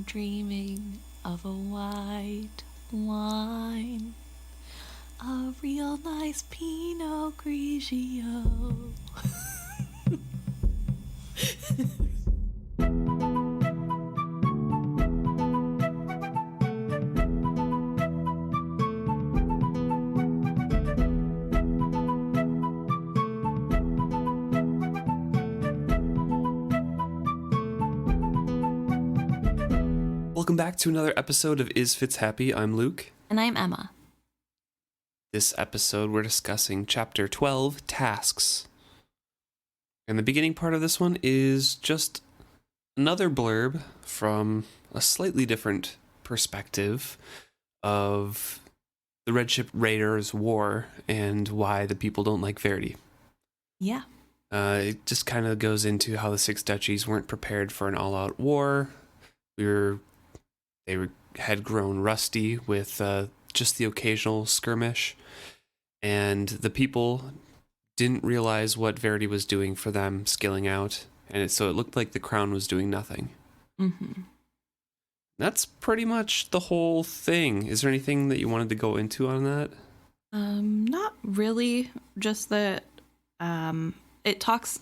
I'm dreaming of a white wine, a real nice Pinot Grigio. Welcome back to another episode of Is Fitz Happy? I'm Luke. And I'm Emma. This episode we're discussing Chapter 12, Tasks. And the beginning part of this one is just another blurb from a slightly different perspective of the Red Ship Raiders' war and why the people don't like Verity. Yeah. It just kind of goes into how the Six Duchies weren't prepared for an all-out war. They had grown rusty with just the occasional skirmish, and the people didn't realize what Verity was doing for them, skilling out, and so it looked like the crown was doing nothing. Mm-hmm. That's pretty much the whole thing. Is there anything that you wanted to go into on that? Not really. Just that it talks,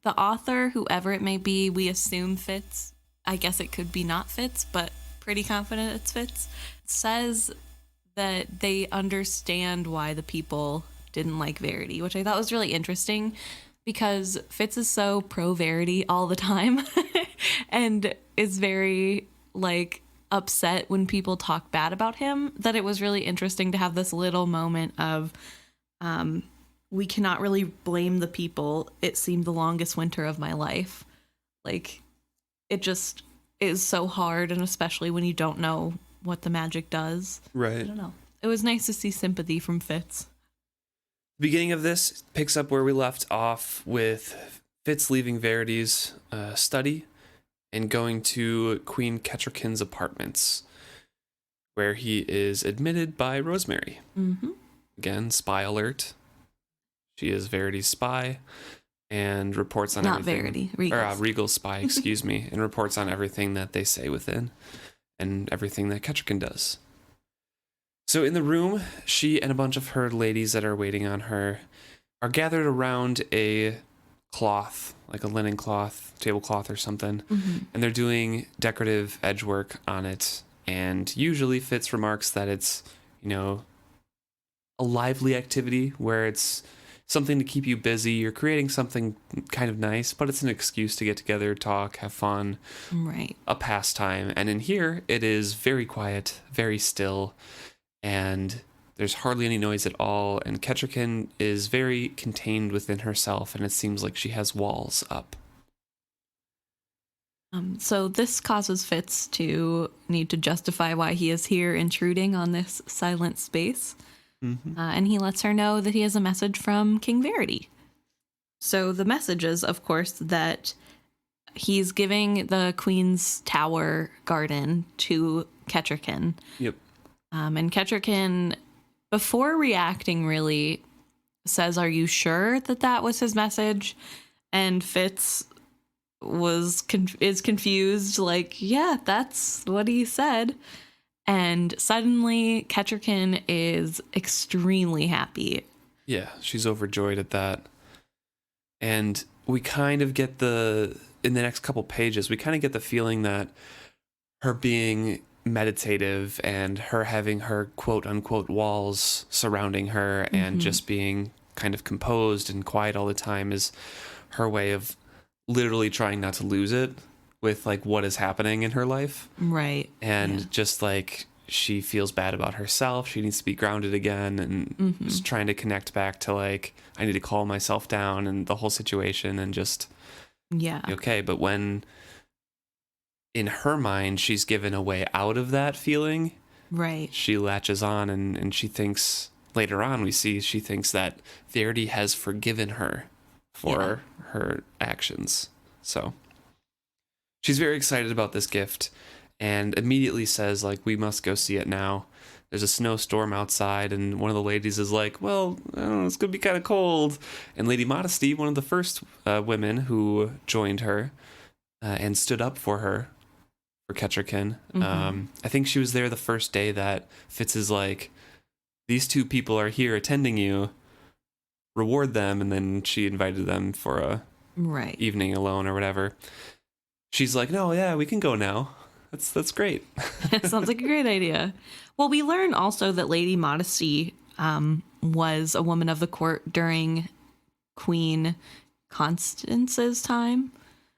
the author, whoever it may be, we assume Fitz. I guess it could be not Fitz, but pretty confident it's Fitz, says that they understand why the people didn't like Verity, which I thought was really interesting because Fitz is so pro Verity all the time and is very upset when people talk bad about him, that it was really interesting to have this little moment of we cannot really blame the people. It seemed the longest winter of my life. It just is so hard, and especially when you don't know what the magic does. Right. I don't know. It was nice to see sympathy from Fitz. The beginning of this picks up where we left off with Fitz leaving Verity's study and going to Queen Kettricken's apartments, where he is admitted by Rosemary. Mm-hmm. Again, spy alert. She is Verity's spy. And reports on Not everything. Verity, Regal's. Regal's spy, excuse me, and reports on everything that they say within, and everything that Kettricken does. So in the room, she and a bunch of her ladies that are waiting on her are gathered around a cloth, like a linen cloth, tablecloth or something, and they're doing decorative edge work on it. And usually Fitz remarks that it's, a lively activity where it's something to keep you busy. You're creating something kind of nice, but it's an excuse to get together, talk, have fun. Right. A pastime. And in here, it is very quiet, very still, and there's hardly any noise at all. And Kettricken is very contained within herself, and it seems like she has walls up. So this causes Fitz to need to justify why he is here intruding on this silent space. Mm-hmm. And he lets her know that he has a message from King Verity. So the message is, of course, that he's giving the Queen's Tower garden to Kettricken. Yep. And Kettricken, before reacting, really says, "Are you sure that was his message?" And Fitz is confused, yeah, that's what he said. And suddenly, Kettricken is extremely happy. Yeah, she's overjoyed at that. And we kind of get in the next couple pages, we kind of get the feeling that her being meditative and her having her quote-unquote walls surrounding her and just being kind of composed and quiet all the time is her way of literally trying not to lose it with what is happening in her life. Right. And just she feels bad about herself. She needs to be grounded again and just trying to connect back to I need to calm myself down and the whole situation and just be okay. But when in her mind she's given a way out of that feeling, right, she latches on and she thinks, later on she thinks that Verity has forgiven her for her actions. So she's very excited about this gift and immediately says, we must go see it now. There's a snowstorm outside, and one of the ladies is like, well, I don't know, it's going to be kind of cold. And Lady Modesty, one of the first women who joined her and stood up for her, for Kettricken. I think she was there the first day that Fitz is like, these two people are here attending you, reward them, and then she invited them for a evening alone or whatever. She's like, no, yeah, we can go now. That's great. Sounds like a great idea. Well, we learn also that Lady Modesty was a woman of the court during Queen Constance's time.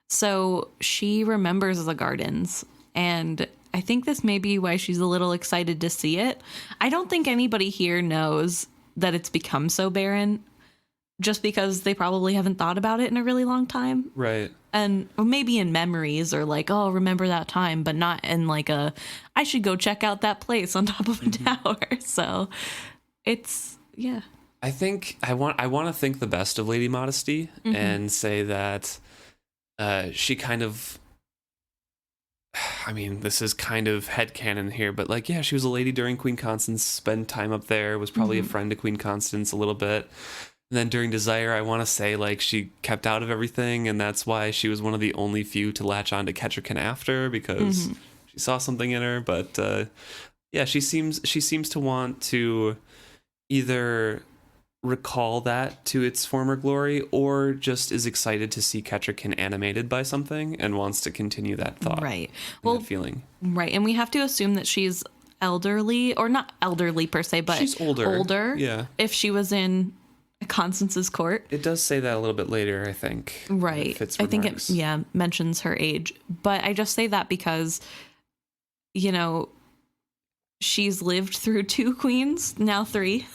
So she remembers the gardens, and I think this may be why she's a little excited to see it. I don't think anybody here knows that it's become so barren, just because they probably haven't thought about it in a really long time. Right. And maybe in memories or like, oh, remember that time, but not in like I should go check out that place on top of a tower. So it's, yeah. I think I want to think the best of Lady Modesty and say that she kind of, I mean, this is kind of headcanon here, but like, yeah, she was a lady during Queen Constance, spent time up there, was probably a friend to Queen Constance a little bit. And then during Desire, I want to say like she kept out of everything, and that's why she was one of the only few to latch on to Kettricken after, because she saw something in her. But yeah, she seems to want to either recall that to its former glory, or just is excited to see Kettricken animated by something and wants to continue that thought. Right. Well, that feeling. Right. And we have to assume that she's elderly, or not elderly per se, but she's older. Yeah. If she was in Constance's court. It does say that a little bit later, I think. Right. I think it mentions her age. But I just say that because, you know, she's lived through 2 queens, now 3.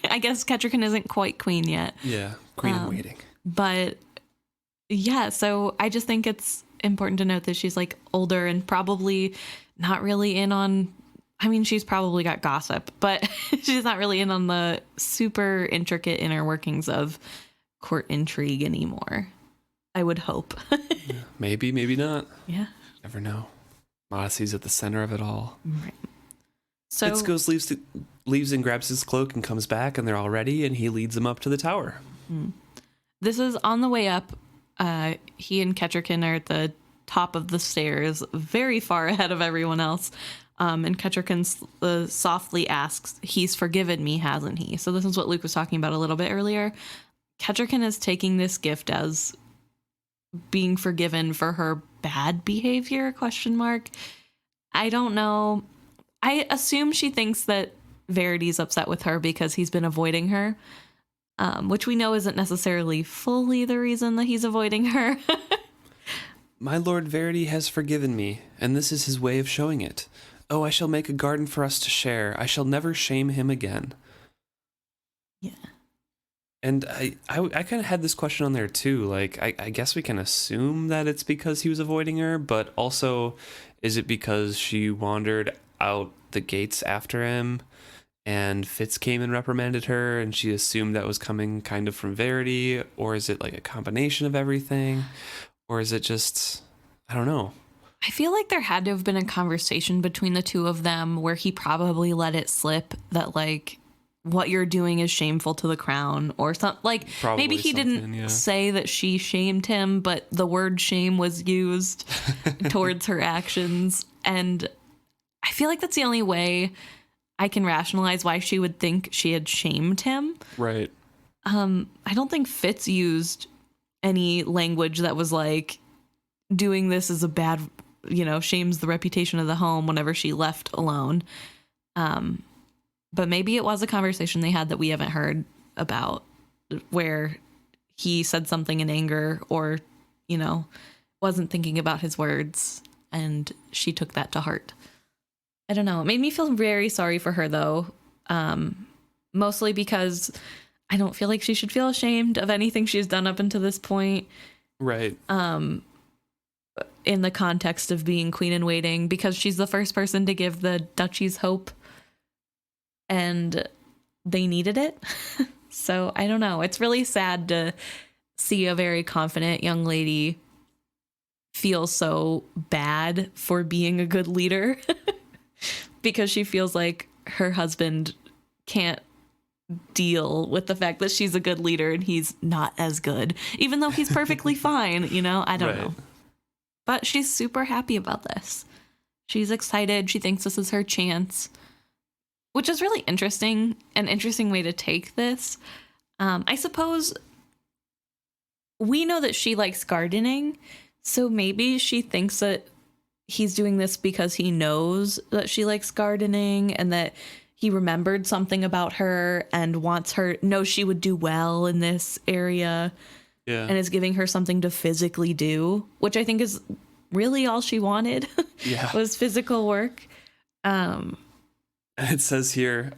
I guess Kettricken isn't quite queen yet. Yeah, queen in waiting. But yeah, so I just think it's important to note that she's like older and probably not really in on, I mean, she's probably got gossip, but she's not really in on the super intricate inner workings of court intrigue anymore. I would hope. Yeah, maybe not. Yeah. Never know. Modesty's at the center of it all. Right. So Fitz goes, leaves and grabs his cloak and comes back, and they're all ready, and he leads them up to the tower. This is on the way up. He and Kettricken are at the top of the stairs, very far ahead of everyone else. And Kettricken softly asks, he's forgiven me, hasn't he? So this is what Luke was talking about a little bit earlier. Kettricken is taking this gift as being forgiven for her bad behavior, ? I don't know. I assume she thinks that Verity's upset with her because he's been avoiding her, which we know isn't necessarily fully the reason that he's avoiding her. My Lord Verity has forgiven me, and this is his way of showing it. Oh, I shall make a garden for us to share. I shall never shame him again. Yeah. And I kind of had this question on there too. Like, I guess we can assume that it's because he was avoiding her, but also, is it because she wandered out the gates after him and Fitz came and reprimanded her and she assumed that was coming kind of from Verity? Or is it like a combination of everything? Or is it just, I don't know. I feel like there had to have been a conversation between the two of them where he probably let it slip that like, what you're doing is shameful to the crown or something. Like, probably maybe he didn't say that she shamed him, but the word shame was used towards her actions. And I feel like that's the only way I can rationalize why she would think she had shamed him. Right. I don't think Fitz used any language that was like, doing this is a bad, shames the reputation of the home whenever she left alone. But maybe it was a conversation they had that we haven't heard about where he said something in anger or, wasn't thinking about his words and she took that to heart. I don't know. It made me feel very sorry for her, though, mostly because I don't feel like she should feel ashamed of anything she's done up until this point. Right. In the context of being queen in waiting, because she's the first person to give the duchies hope. And they needed it. So I don't know. It's really sad to see a very confident young lady feel so bad for being a good leader because she feels like her husband can't deal with the fact that she's a good leader and he's not as good, even though he's perfectly fine. I don't know. But she's super happy about this. She's excited. She thinks this is her chance, which is really interesting, an interesting way to take this. I suppose we know that she likes gardening, so maybe she thinks that he's doing this because he knows that she likes gardening and that he remembered something about her and knows she would do well in this area. Yeah. And is giving her something to physically do, which I think is really all she wanted. Yeah. Was physical work. It says here,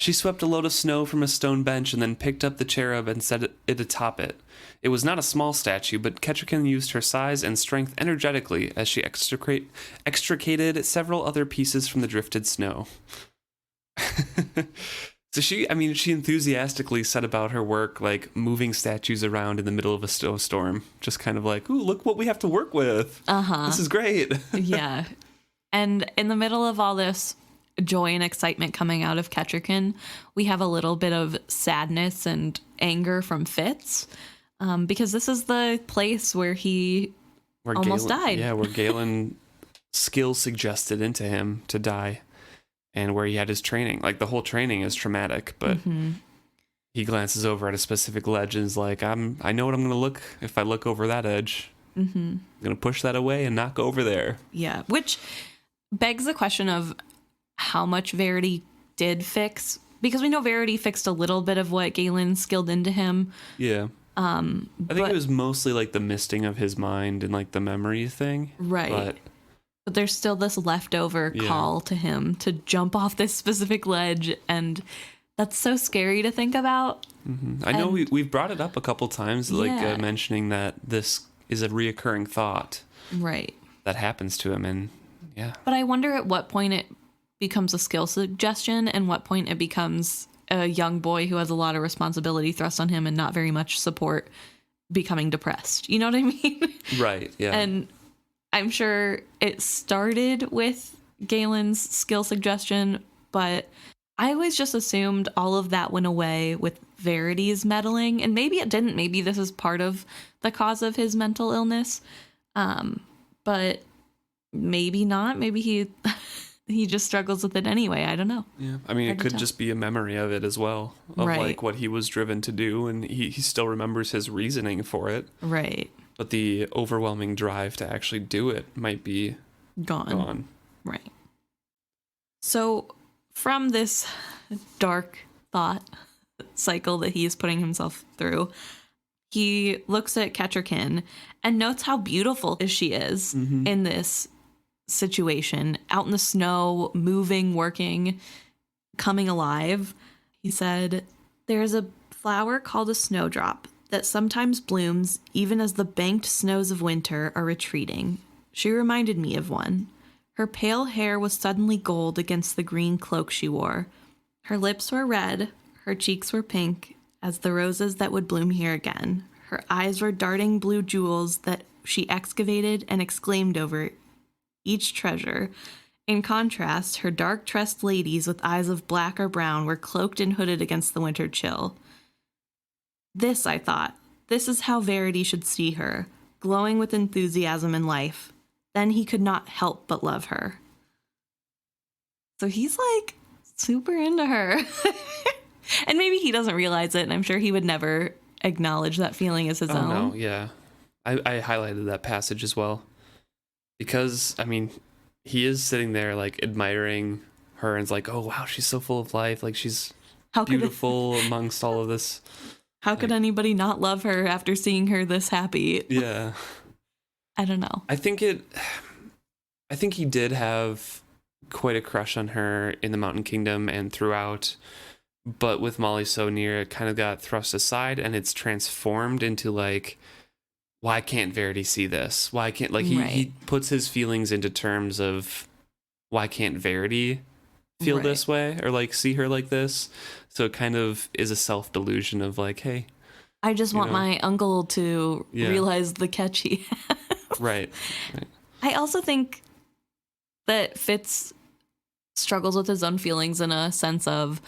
she swept a load of snow from a stone bench and then picked up the cherub and set it atop it. It was not a small statue, but Kettricken used her size and strength energetically as she extricated several other pieces from the drifted snow. So she enthusiastically set about her work, like moving statues around in the middle of a snowstorm. Just kind of like, ooh, look what we have to work with. This is great. Yeah. And in the middle of all this joy and excitement coming out of Kettricken, we have a little bit of sadness and anger from Fitz, because this is the place where he almost died. Yeah, where Galen skill suggested into him to die. And where he had his training. Like, the whole training is traumatic, but he glances over at a specific ledge and is like, I know what I'm going to look if I look over that edge. I'm going to push that away and not go over there. Yeah, which begs the question of how much Verity did fix. Because we know Verity fixed a little bit of what Galen skilled into him. Yeah. I think it was mostly, like, the misting of his mind and, like, the memory thing. Right. But there's still this leftover call to him to jump off this specific ledge, and that's so scary to think about. I know we've brought it up a couple times, like mentioning that this is a reoccurring thought, right? That happens to him, and yeah. But I wonder at what point it becomes a skill suggestion, and what point it becomes a young boy who has a lot of responsibility thrust on him and not very much support becoming depressed. You know what I mean? Right. Yeah. And I'm sure it started with Galen's skill suggestion, but I always just assumed all of that went away with Verity's meddling, and maybe it didn't. Maybe this is part of the cause of his mental illness, but maybe not. Maybe he just struggles with it anyway. I don't know. Yeah, I mean, it could just be a memory of it as well, of like what he was driven to do, and he still remembers his reasoning for it. Right. But the overwhelming drive to actually do it might be gone. Right. So from this dark thought cycle that he is putting himself through, he looks at Kettricken and notes how beautiful she is in this situation, out in the snow, moving, working, coming alive. He said, "There's a flower called a snowdrop that sometimes blooms even as the banked snows of winter are retreating. She reminded me of one. Her pale hair was suddenly gold against the green cloak she wore. Her lips were red, her cheeks were pink, as the roses that would bloom here again. Her eyes were darting blue jewels that she excavated and exclaimed over each treasure. In contrast, her dark-tressed ladies with eyes of black or brown were cloaked and hooded against the winter chill. This, I thought, this is how Verity should see her, glowing with enthusiasm and life. Then he could not help but love her." So he's like super into her. And maybe he doesn't realize it, and I'm sure he would never acknowledge that feeling as his own. No, yeah. I highlighted that passage as well. Because, I mean, he is sitting there, like, admiring her, and it's like, oh, wow, she's so full of life. Like, she's beautiful amongst all of this. How could anybody not love her after seeing her this happy? Yeah. I don't know. I think he did have quite a crush on her in the Mountain Kingdom and throughout, but with Molly so near, it kind of got thrust aside, and it's transformed into like, why can't Verity see this? Why can't, like, he puts his feelings into terms of why can't Verity feel this way or like see her like this? So it kind of is a self-delusion of like, hey, I just want my uncle to realize the catch he has. Right. I also think that Fitz struggles with his own feelings in a sense of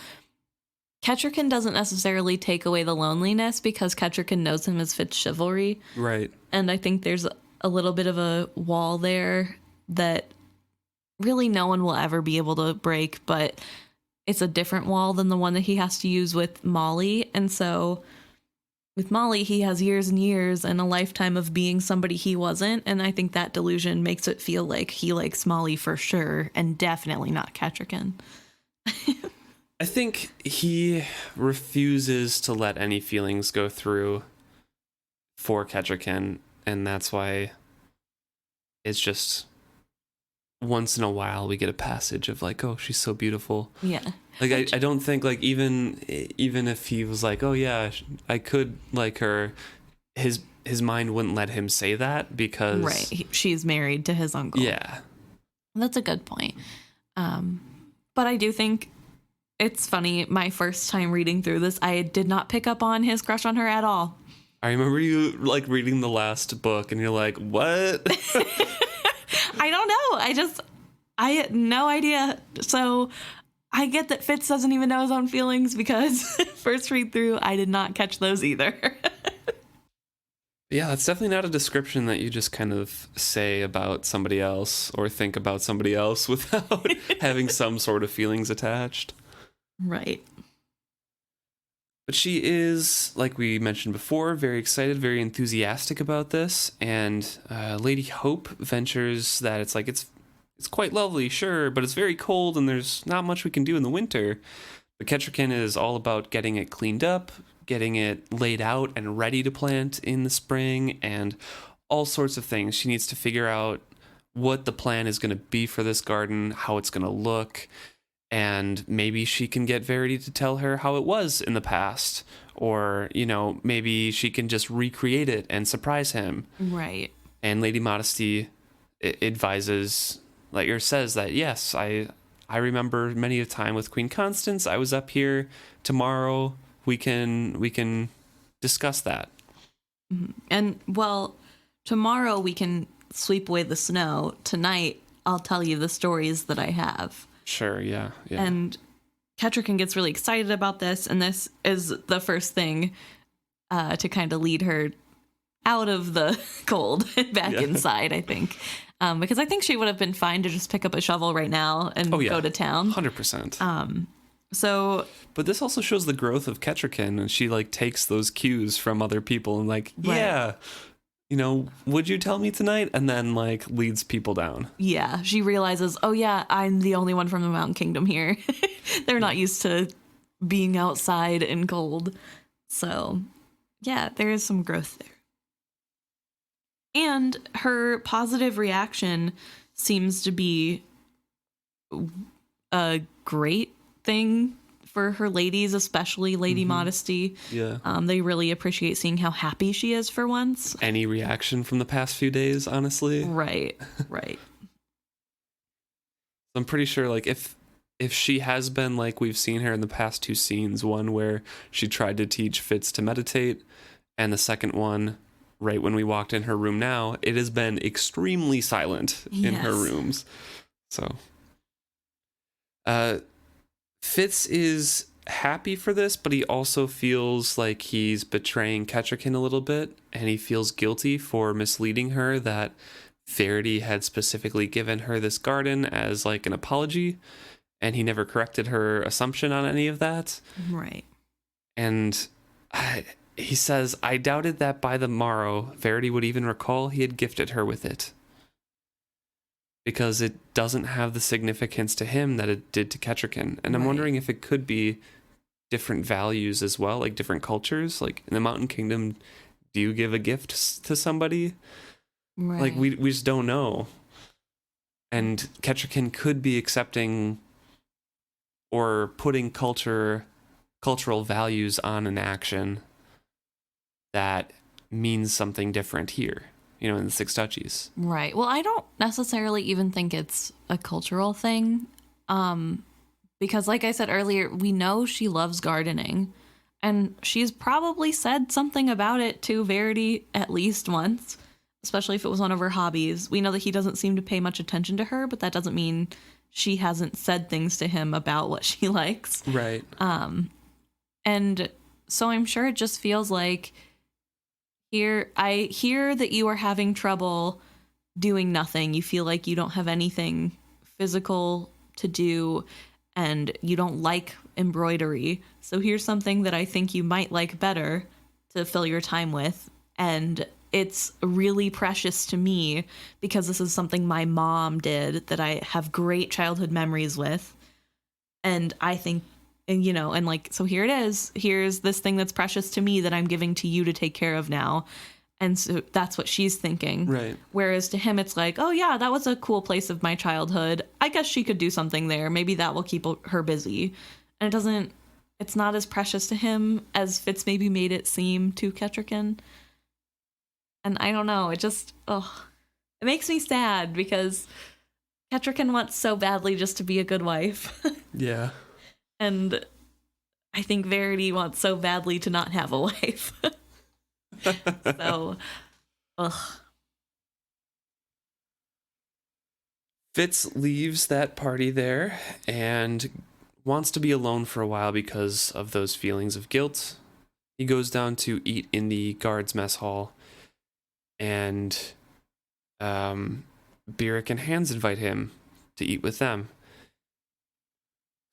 Kettricken doesn't necessarily take away the loneliness because Kettricken knows him as FitzChivalry. Right. And I think there's a little bit of a wall there that really no one will ever be able to break, but it's a different wall than the one that he has to use with Molly. And so with Molly, he has years and years and a lifetime of being somebody he wasn't. And I think that delusion makes it feel like he likes Molly for sure, and definitely not Kettricken. I think he refuses to let any feelings go through for Kettricken, and that's why it's just once in a while we get a passage of like, oh, she's so beautiful. Yeah. Like I don't think like even if he was like, oh yeah, I could like her, his mind wouldn't let him say that because right, she's married to his uncle. Yeah, that's a good point. But I do think it's funny. My first time reading through this, I did not pick up on his crush on her at all. I remember you like reading the last book and you're like, what? I don't know. I had no idea. So I get that Fitz doesn't even know his own feelings because first read through, I did not catch those either. Yeah, it's definitely not a description that you just kind of say about somebody else or think about somebody else without having some sort of feelings attached. Right. But she is, like we mentioned before, very excited, very enthusiastic about this. And Lady Hope ventures that it's like, it's quite lovely, sure, but it's very cold and there's not much we can do in the winter. But Kettricken is all about getting it cleaned up, getting it laid out and ready to plant in the spring, and all sorts of things. She needs to figure out what the plan is going to be for this garden, how it's going to look. And maybe she can get Verity to tell her how it was in the past. Or, you know, maybe she can just recreate it and surprise him. Right. And Lady Modesty advises, like, or says that, yes, I remember many a time with Queen Constance. I was up here. Tomorrow we can discuss that. And, well, tomorrow we can sweep away the snow. Tonight I'll tell you the stories that I have. Sure, yeah. And Kettricken gets really excited about this, and this is the first thing to kind of lead her out of the cold and back inside, I think. Because I think she would have been fine to just pick up a shovel right now and go to town. 100%. So... But this also shows the growth of Kettricken, and she, like, takes those cues from other people and, like, yeah... You know, would you tell me tonight? And then, like, leads people down. Yeah, she realizes, oh, yeah, I'm the only one from the Mountain Kingdom here. They're not used to being outside and cold. So, yeah, there is some growth there. And her positive reaction seems to be a great thing for her ladies, especially Lady Modesty. Yeah. They really appreciate seeing how happy she is for once. Any reaction from the past few days, honestly. Right. I'm pretty sure, like, if she has been like we've seen her in the past two scenes, one where she tried to teach Fitz to meditate, and the second one, right when we walked in her room now, it has been extremely silent in her rooms. So, Fitz is happy for this, but he also feels like he's betraying Kettricken a little bit, and he feels guilty for misleading her that Verity had specifically given her this garden as like an apology, and he never corrected her assumption on any of that. Right. And he says, I doubted that by the morrow Verity would even recall he had gifted her with it, because it doesn't have the significance to him that it did to Kettricken. And I'm wondering if it could be different values as well, like different cultures. Like in the Mountain Kingdom, do you give a gift to somebody? Right. Like we just don't know. And Kettricken could be accepting or putting cultural values on an action that means something different here. You know, in the Six Duchies. Right. Well, I don't necessarily even think it's a cultural thing. Because like I said earlier, we know she loves gardening. And she's probably said something about it to Verity at least once. Especially if it was one of her hobbies. We know that he doesn't seem to pay much attention to her, but that doesn't mean she hasn't said things to him about what she likes. Right. And so I'm sure it just feels like... I hear that you are having trouble doing nothing. You feel like you don't have anything physical to do and you don't like embroidery. So here's something that I think you might like better to fill your time with. And it's really precious to me because this is something my mom did that I have great childhood memories with. And I think, and like, so here it is. Here's this thing that's precious to me that I'm giving to you to take care of now. And so that's what she's thinking. Right. Whereas to him, it's like, oh, yeah, that was a cool place of my childhood. I guess she could do something there. Maybe that will keep her busy. And it's not as precious to him as Fitz maybe made it seem to Kettricken. And I don't know. It makes me sad because Kettricken wants so badly just to be a good wife. Yeah. And I think Verity wants so badly to not have a wife. So, Fitz leaves that party there and wants to be alone for a while because of those feelings of guilt. He goes down to eat in the guards' mess hall, and Beric and Hans invite him to eat with them.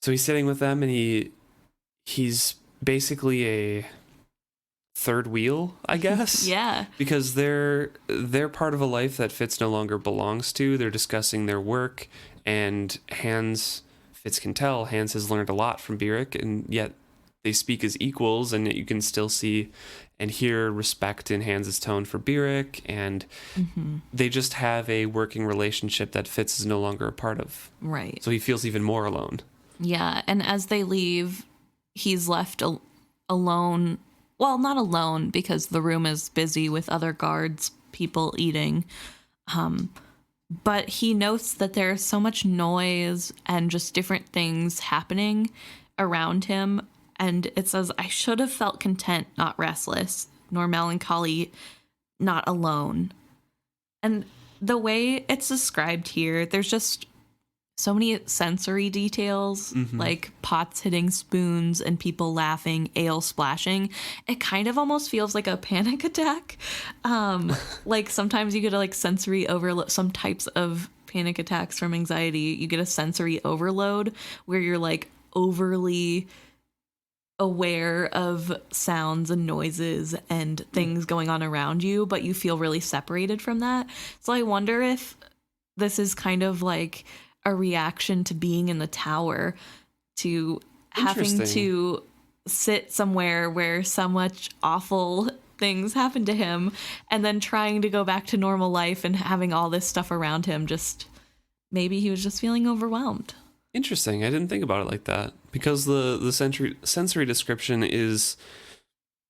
So he's sitting with them, and he's basically a third wheel, I guess. yeah. Because they're part of a life that Fitz no longer belongs to. They're discussing their work, and Fitz can tell Hans has learned a lot from Beric, and yet they speak as equals, and you can still see and hear respect in Hans's tone for Beric, and they just have a working relationship that Fitz is no longer a part of. Right. So he feels even more alone. Yeah, and as they leave, he's left alone. Well, not alone because the room is busy with other guards, people eating. But he notes that there's so much noise and just different things happening around him. And it says, I should have felt content, not restless, nor melancholy, not alone. And the way it's described here, there's just so many sensory details, like pots hitting spoons and people laughing, ale splashing. It kind of almost feels like a panic attack. Like sometimes you get a sensory overload. Some types of panic attacks from anxiety, you get a sensory overload where you're overly aware of sounds and noises and things going on around you, but you feel really separated from that. So I wonder if this is kind of like a reaction to being in the tower, to having to sit somewhere where so much awful things happen to him and then trying to go back to normal life and having all this stuff around him. Just maybe he was just feeling overwhelmed. Interesting. I didn't think about it like that, because the sensory description is,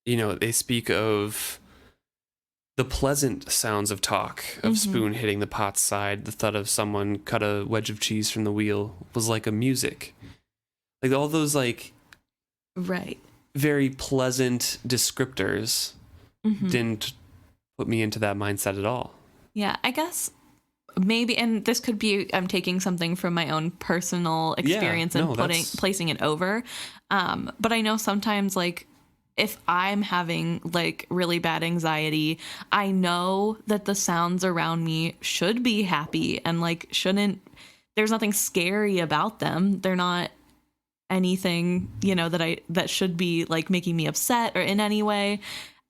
they speak of the pleasant sounds of talk, of spoon hitting the pot's side, the thud of someone cut a wedge of cheese from the wheel was like a music. Like all those right, very pleasant descriptors didn't put me into that mindset at all. Yeah, I guess maybe, and this could be I'm taking something from my own personal experience and placing it over. But I know sometimes if I'm having really bad anxiety, I know that the sounds around me should be happy and there's nothing scary about them. They're not anything, that should be making me upset or in any way.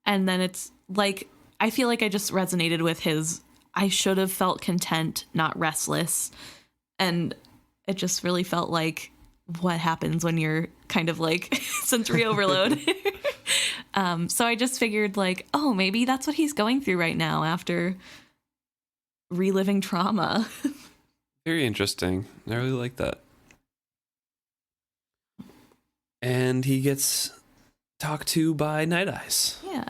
And then it's I feel like I just resonated with his, I should have felt content, not restless. And it just really felt like what happens when you're kind of sensory overload. So I just figured oh, maybe that's what he's going through right now after reliving trauma. Very interesting. I really like that. And he gets talked to by Night Eyes. Yeah.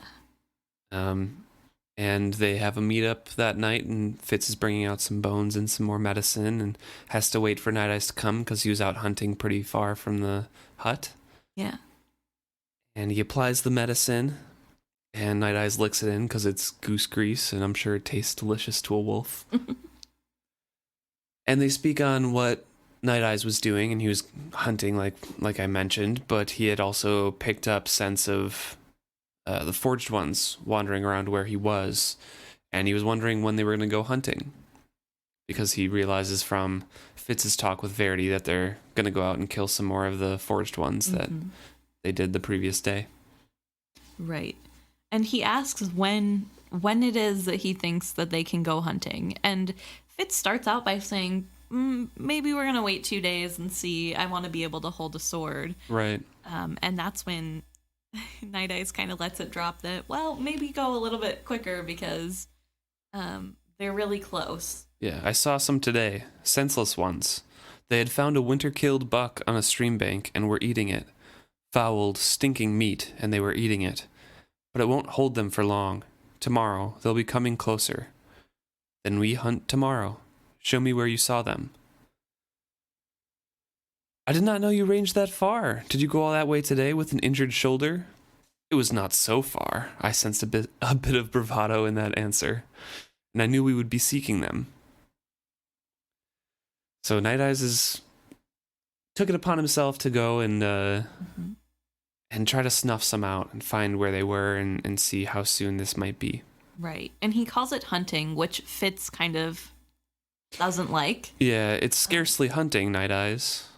And they have a meetup that night, and Fitz is bringing out some bones and some more medicine and has to wait for Night Eyes to come because he was out hunting pretty far from the hut. Yeah. And he applies the medicine, and Night Eyes licks it in because it's goose grease, and I'm sure it tastes delicious to a wolf. And they speak on what Night Eyes was doing, and he was hunting like I mentioned, but he had also picked up scents of the Forged Ones wandering around where he was, and he was wondering when they were going to go hunting. because he realizes from Fitz's talk with Verity that they're going to go out and kill some more of the forged ones that they did the previous day. Right. And he asks when it is that he thinks that they can go hunting. And Fitz starts out by saying, maybe we're going to wait 2 days and see. I want to be able to hold a sword. Right. And that's when Night Eyes kind of lets it drop that, well, maybe go a little bit quicker because they're really close. Yeah, I saw some today. Senseless ones. They had found a winter-killed buck on a stream bank and were eating it. Fouled, stinking meat, and they were eating it. But it won't hold them for long. Tomorrow, they'll be coming closer. Then we hunt tomorrow. Show me where you saw them. I did not know you ranged that far. Did you go all that way today with an injured shoulder? It was not so far. I sensed a bit of bravado in that answer, and I knew we would be seeking them. So Night Eyes took it upon himself to go and try to snuff some out and find where they were and see how soon this might be. Right. And he calls it hunting, which Fitz kind of doesn't like. Yeah, it's scarcely hunting, Night Eyes.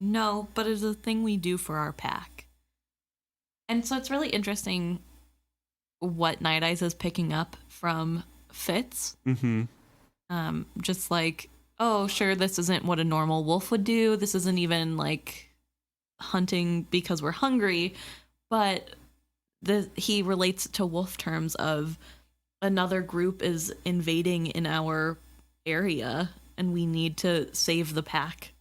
No, but it's a thing we do for our pack. And so it's really interesting what Night Eyes is picking up from Fitz. Just like, oh, sure, this isn't what a normal wolf would do. This isn't even like hunting because we're hungry. But he relates it to wolf terms of another group is invading in our area and we need to save the pack.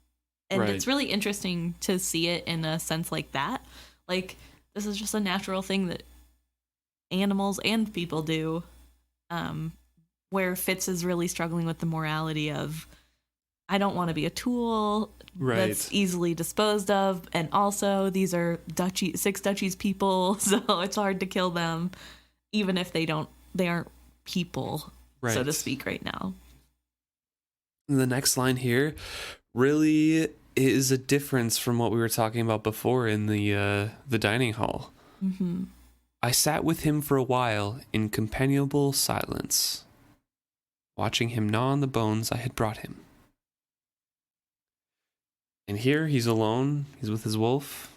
And It's really interesting to see it in a sense like that. Like, this is just a natural thing that animals and people do, where Fitz is really struggling with the morality of, I don't want to be a tool that's easily disposed of, and also these are six duchies people, so it's hard to kill them, even if they aren't people, so to speak, right now. The next line here really is a difference from what we were talking about before in the dining hall. I sat with him for a while in companionable silence, watching him gnaw on the bones I had brought him. And here he's alone, he's with his wolf,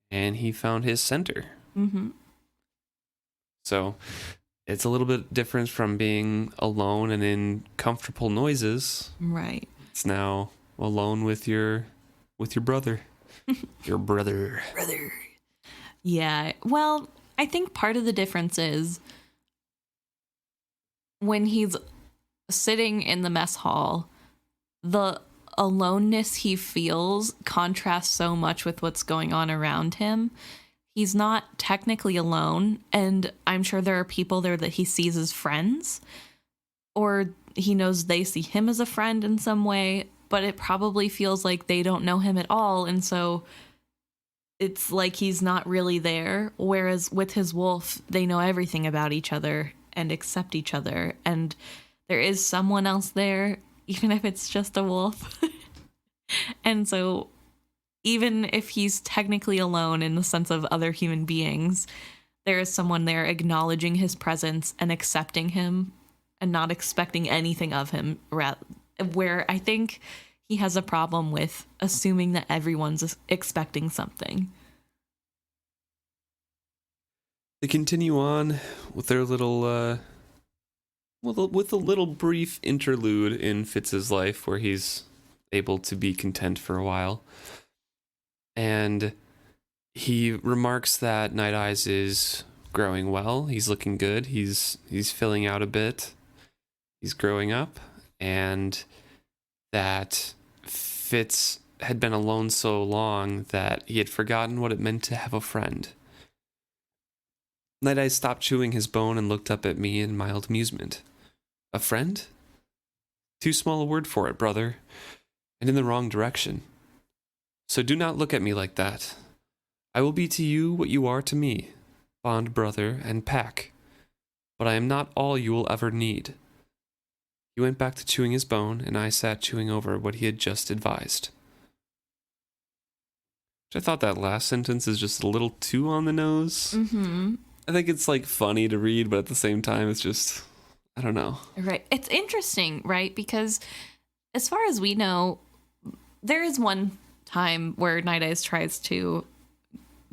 and he found his center. So it's a little bit different from being alone and in comfortable noises. Right. It's now alone with your brother. Your brother. Yeah. Well, I think part of the difference is when he's sitting in the mess hall, the aloneness he feels contrasts so much with what's going on around him. He's not technically alone, and I'm sure there are people there that he sees as friends, or he knows they see him as a friend in some way, but it probably feels like they don't know him at all, and so it's like he's not really there, whereas with his wolf, they know everything about each other and accept each other, and there is someone else there, even if it's just a wolf. And so even if he's technically alone in the sense of other human beings, there is someone there acknowledging his presence and accepting him and not expecting anything of him, where I think he has a problem with assuming that everyone's expecting something. They continue on with their little with a little brief interlude in Fitz's life where he's able to be content for a while. And he remarks that Night Eyes is growing well. He's looking good. He's filling out a bit. He's growing up. And that Fitz had been alone so long that he had forgotten what it meant to have a friend. Night Eyes stopped chewing his bone and looked up at me in mild amusement. A friend? Too small a word for it, brother. And in the wrong direction. So do not look at me like that. I will be to you what you are to me, bond brother and pack. But I am not all you will ever need. He went back to chewing his bone, and I sat chewing over what he had just advised. I thought that last sentence is just a little too on the nose. I think it's like funny to read, but at the same time, it's just, I don't know. Right. It's interesting, right? Because as far as we know, there is one time where Night Eyes tries to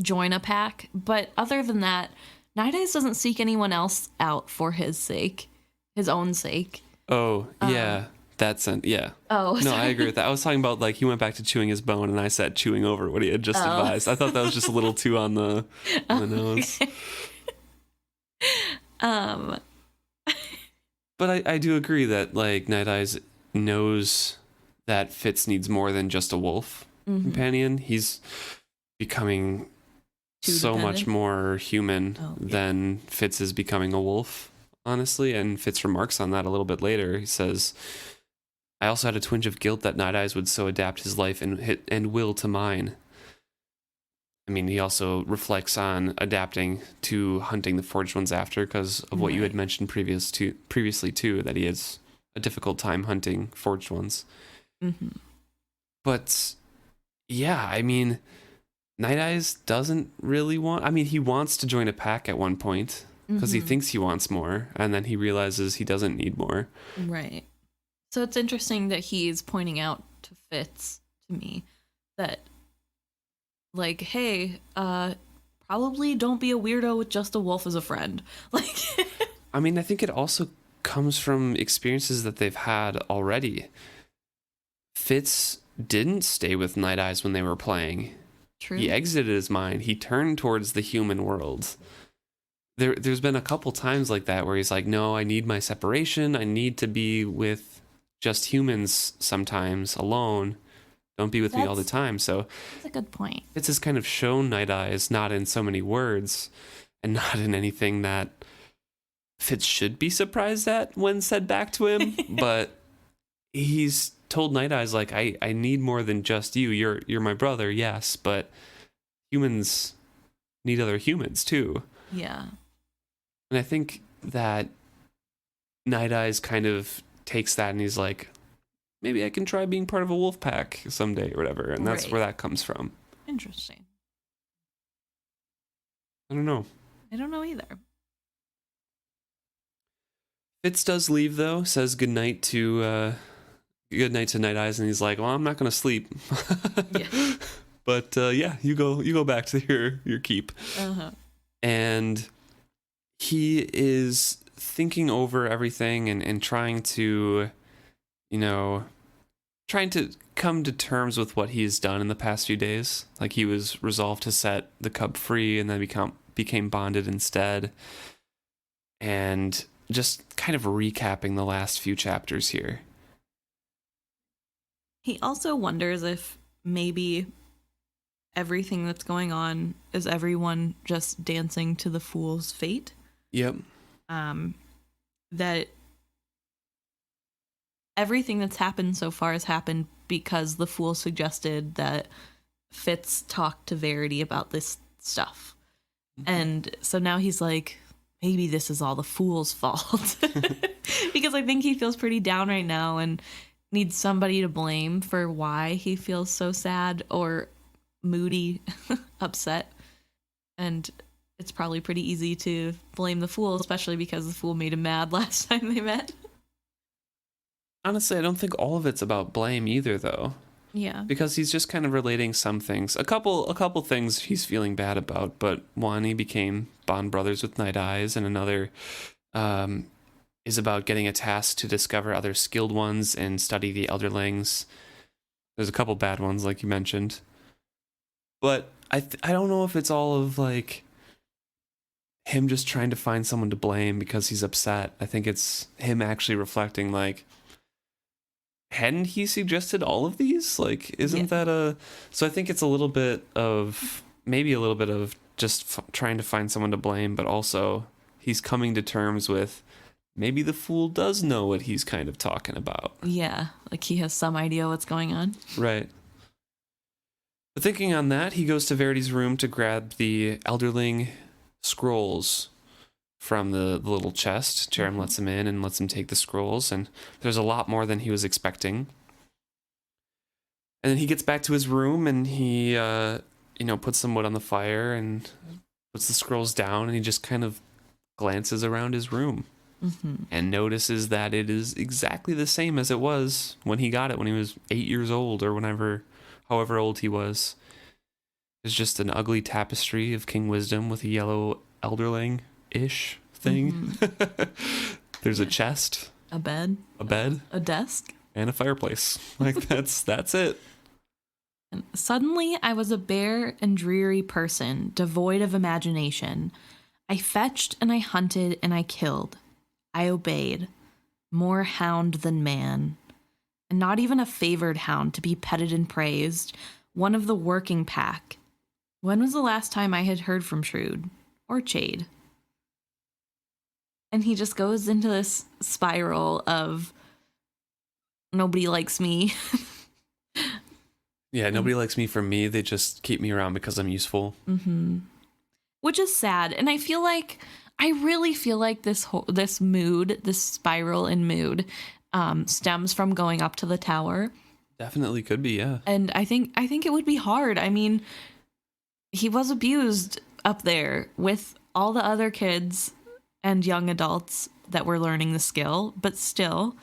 join a pack, but other than that, Night Eyes doesn't seek anyone else out for his sake, his own sake. Oh, yeah. Yeah. Oh, no, sorry. I agree with that. I was talking about like he went back to chewing his bone, and I said chewing over what he had just advised. I thought that was just a little too on the nose. But I do agree that like Night Eyes knows that Fitz needs more than just a wolf companion. He's becoming so much more human than Fitz is becoming a wolf, honestly. And Fitz remarks on that a little bit later. He says, I also had a twinge of guilt that Night Eyes would so adapt his life and will to mine. I mean, he also reflects on adapting to hunting the Forged Ones after, because of what you had mentioned previously too, that he has a difficult time hunting Forged Ones. Mm-hmm. But yeah, I mean, Night Eyes doesn't really want. I mean, he wants to join a pack at one point because he thinks he wants more, and then he realizes he doesn't need more. Right. So it's interesting that he's pointing out to Fitz, to me, that like, hey, probably don't be a weirdo with just a wolf as a friend. Like, I mean, I think it also comes from experiences that they've had already. Fitz didn't stay with Night Eyes when they were playing. True. He exited his mind. He turned towards the human world. There's been a couple times like that where he's like, no, I need my separation. I need to be with just humans sometimes alone. Don't be with me all the time. So that's a good point. Fitz has kind of shown Night Eyes, not in so many words and not in anything that Fitz should be surprised at when said back to him, but he's told Night Eyes, like, I need more than just you. You're my brother, yes, but humans need other humans too. Yeah. And I think that Night Eyes kind of takes that and he's like, maybe I can try being part of a wolf pack someday or whatever. And that's where that comes from. Interesting. I don't know. I don't know either. Fitz does leave though, says goodnight to Night Eyes, and he's like, well, I'm not gonna sleep. Yeah. But yeah, you go back to your keep. Uh-huh. And he is thinking over everything and trying to, come to terms with what he's done in the past few days. Like he was resolved to set the cub free and then became bonded instead. And just kind of recapping the last few chapters here. He also wonders if maybe everything that's going on is everyone just dancing to the fool's fate. Yep. That everything that's happened so far has happened because the fool suggested that Fitz talk to Verity about this stuff. Mm-hmm. And so now he's like, maybe this is all the fool's fault. Because I think he feels pretty down right now and needs somebody to blame for why he feels so sad or moody, upset. And it's probably pretty easy to blame the fool, especially because the fool made him mad last time they met. Honestly, I don't think all of it's about blame either, though. Yeah. Because he's just kind of relating some things. A couple things he's feeling bad about, but one, he became bond brothers with Night Eyes, and another is about getting a task to discover other skilled ones and study the Elderlings. There's a couple bad ones, like you mentioned. But I don't know if it's all of, like, him just trying to find someone to blame because he's upset. I think it's him actually reflecting, like, hadn't he suggested all of these? Like, isn't that so I think it's a little bit of just trying to find someone to blame, but also he's coming to terms with maybe the fool does know what he's kind of talking about. Yeah, like he has some idea what's going on. Right. But thinking on that, he goes to Verity's room to grab the Elderling scrolls from the little chest. Jerem lets him in and lets him take the scrolls, and there's a lot more than he was expecting. And then he gets back to his room and he puts some wood on the fire and puts the scrolls down, and he just kind of glances around his room. and notices that it is exactly the same as it was when he got it when he was 8 years old or however old he was. It's just an ugly tapestry of King Wisdom with a yellow elderling-ish thing. There's a chest. A bed. A desk. And a fireplace. Like, that's it. And suddenly, I was a bare and dreary person, devoid of imagination. I fetched and I hunted and I killed. I obeyed. More hound than man. And not even a favored hound to be petted and praised. One of the working pack. When was the last time I had heard from Shrewd? Or Chade? And he just goes into this spiral of nobody likes me. Yeah, nobody likes me for me. They just keep me around because I'm useful. Which is sad. And I really feel like this spiral in mood stems from going up to the tower. Definitely could be, yeah. And I think it would be hard. I mean, he was abused up there with all the other kids and young adults that were learning the skill, but still,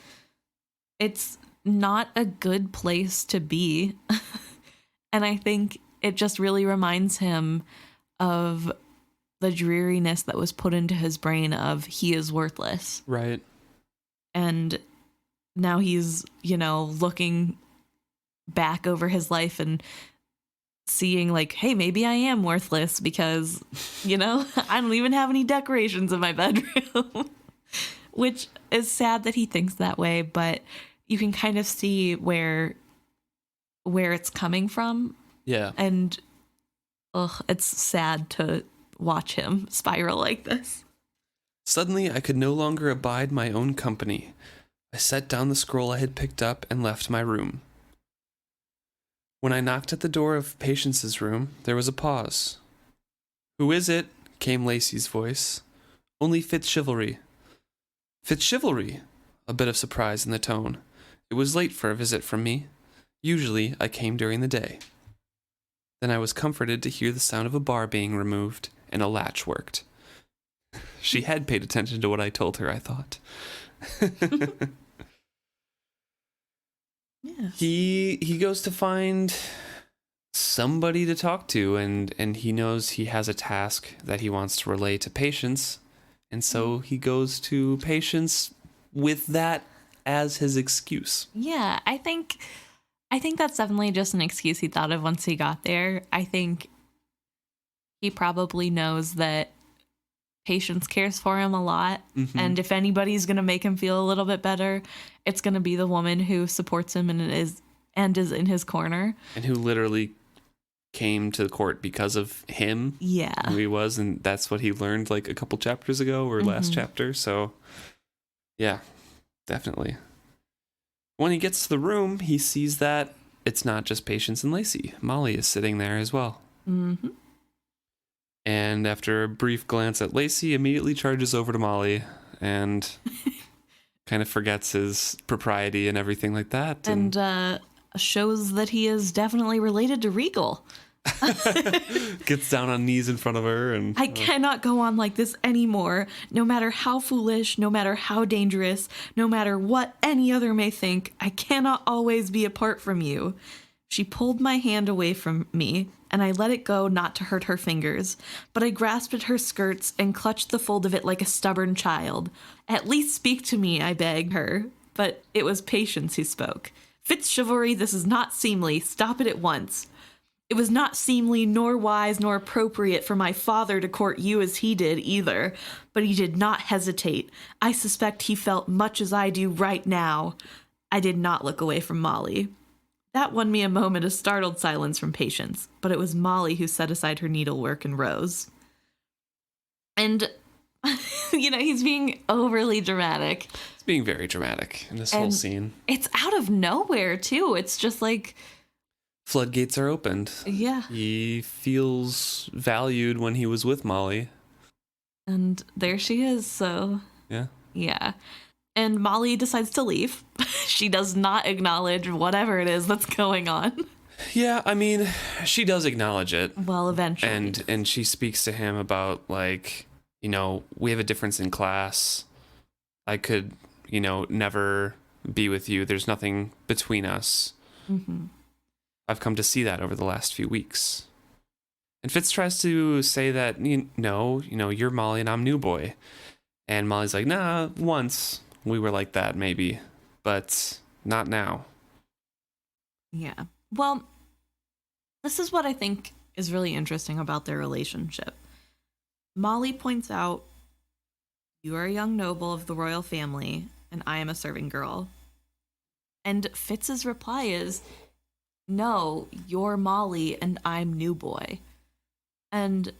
it's not a good place to be. And I think it just really reminds him of the dreariness that was put into his brain of he is worthless. Right. And now he's, looking back over his life and seeing like, hey, maybe I am worthless because, I don't even have any decorations in my bedroom, which is sad that he thinks that way, but you can kind of see where it's coming from. Yeah. And it's sad to watch him spiral like this. Suddenly, I could no longer abide my own company. I set down the scroll I had picked up and left my room. When I knocked at the door of Patience's room, there was a pause. "Who is it?" came Lacey's voice. "Only FitzChivalry." "FitzChivalry?" A bit of surprise in the tone. It was late for a visit from me. Usually, I came during the day. Then I was comforted to hear the sound of a bar being removed, and a latch worked. She had paid attention to what I told her, I thought. Yeah. He goes to find somebody to talk to, and he knows he has a task that he wants to relay to Patience, and so he goes to Patience with that as his excuse. Yeah, I think that's definitely just an excuse he thought of once he got there. I think he probably knows that Patience cares for him a lot. And if anybody's going to make him feel a little bit better, it's going to be the woman who supports him and is in his corner. And who literally came to the court because of him. Yeah. Who he was, and that's what he learned like a couple chapters ago or last chapter. So, yeah, definitely. When he gets to the room, he sees that it's not just Patience and Lacey. Molly is sitting there as well. And after a brief glance at Lacey, immediately charges over to Molly and kind of forgets his propriety and everything like that. And shows that he is definitely related to Regal. Gets down on knees in front of her. And I cannot go on like this anymore. No matter how foolish, no matter how dangerous, no matter what any other may think, I cannot always be apart from you. She pulled my hand away from me, and I let it go not to hurt her fingers, but I grasped at her skirts and clutched the fold of it like a stubborn child. At least speak to me, I begged her, but it was Patience who spoke. FitzChivalry, this is not seemly. Stop it at once. It was not seemly, nor wise, nor appropriate for my father to court you as he did either, but he did not hesitate. I suspect he felt much as I do right now. I did not look away from Molly. That won me a moment of startled silence from Patience, but it was Molly who set aside her needlework and rose. And, he's being overly dramatic. He's being very dramatic in this whole scene. It's out of nowhere, too. It's just like... floodgates are opened. Yeah. He feels valued when he was with Molly. And there she is, so... Yeah. Yeah. And Molly decides to leave. She does not acknowledge whatever it is that's going on. Yeah, I mean, she does acknowledge it. Well, eventually. And she speaks to him about, like, we have a difference in class. I could, never be with you. There's nothing between us. Mm-hmm. I've come to see that over the last few weeks. And Fitz tries to say that, you're Molly and I'm New Boy. And Molly's like, nah, once we were like that, maybe, but not now. Yeah. Well, this is what I think is really interesting about their relationship. Molly points out, you are a young noble of the royal family, and I am a serving girl. And Fitz's reply is, no, you're Molly and I'm New Boy. And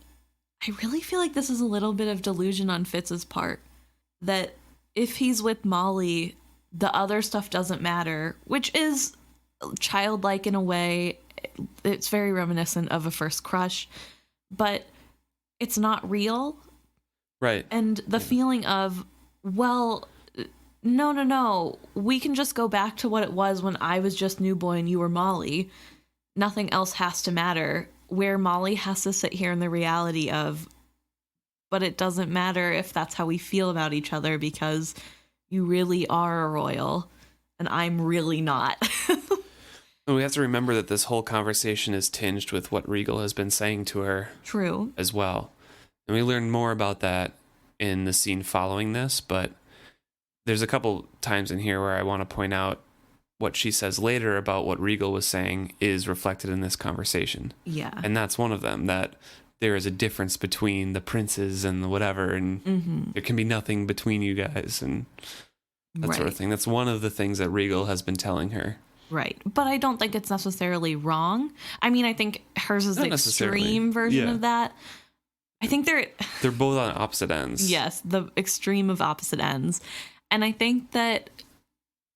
I really feel like this is a little bit of delusion on Fitz's part, that if he's with Molly, the other stuff doesn't matter, which is childlike in a way. It's very reminiscent of a first crush, but it's not real. Right. And the feeling of, well, no, we can just go back to what it was when I was just New Boy and you were Molly. Nothing else has to matter. Where Molly has to sit here in the reality of, but it doesn't matter if that's how we feel about each other, because you really are a royal and I'm really not. And we have to remember that this whole conversation is tinged with what Regal has been saying to her. True. As well. And we learn more about that in the scene following this, but there's a couple times in here where I want to point out what she says later about what Regal was saying is reflected in this conversation. Yeah. And that's one of them, that there is a difference between the princes and the whatever, and there can be nothing between you guys and that sort of thing. That's one of the things that Regal has been telling her. Right. But I don't think it's necessarily wrong. I mean, I think hers is the extreme version of that. I think they're both on opposite ends. Yes, the extreme of opposite ends. And I think that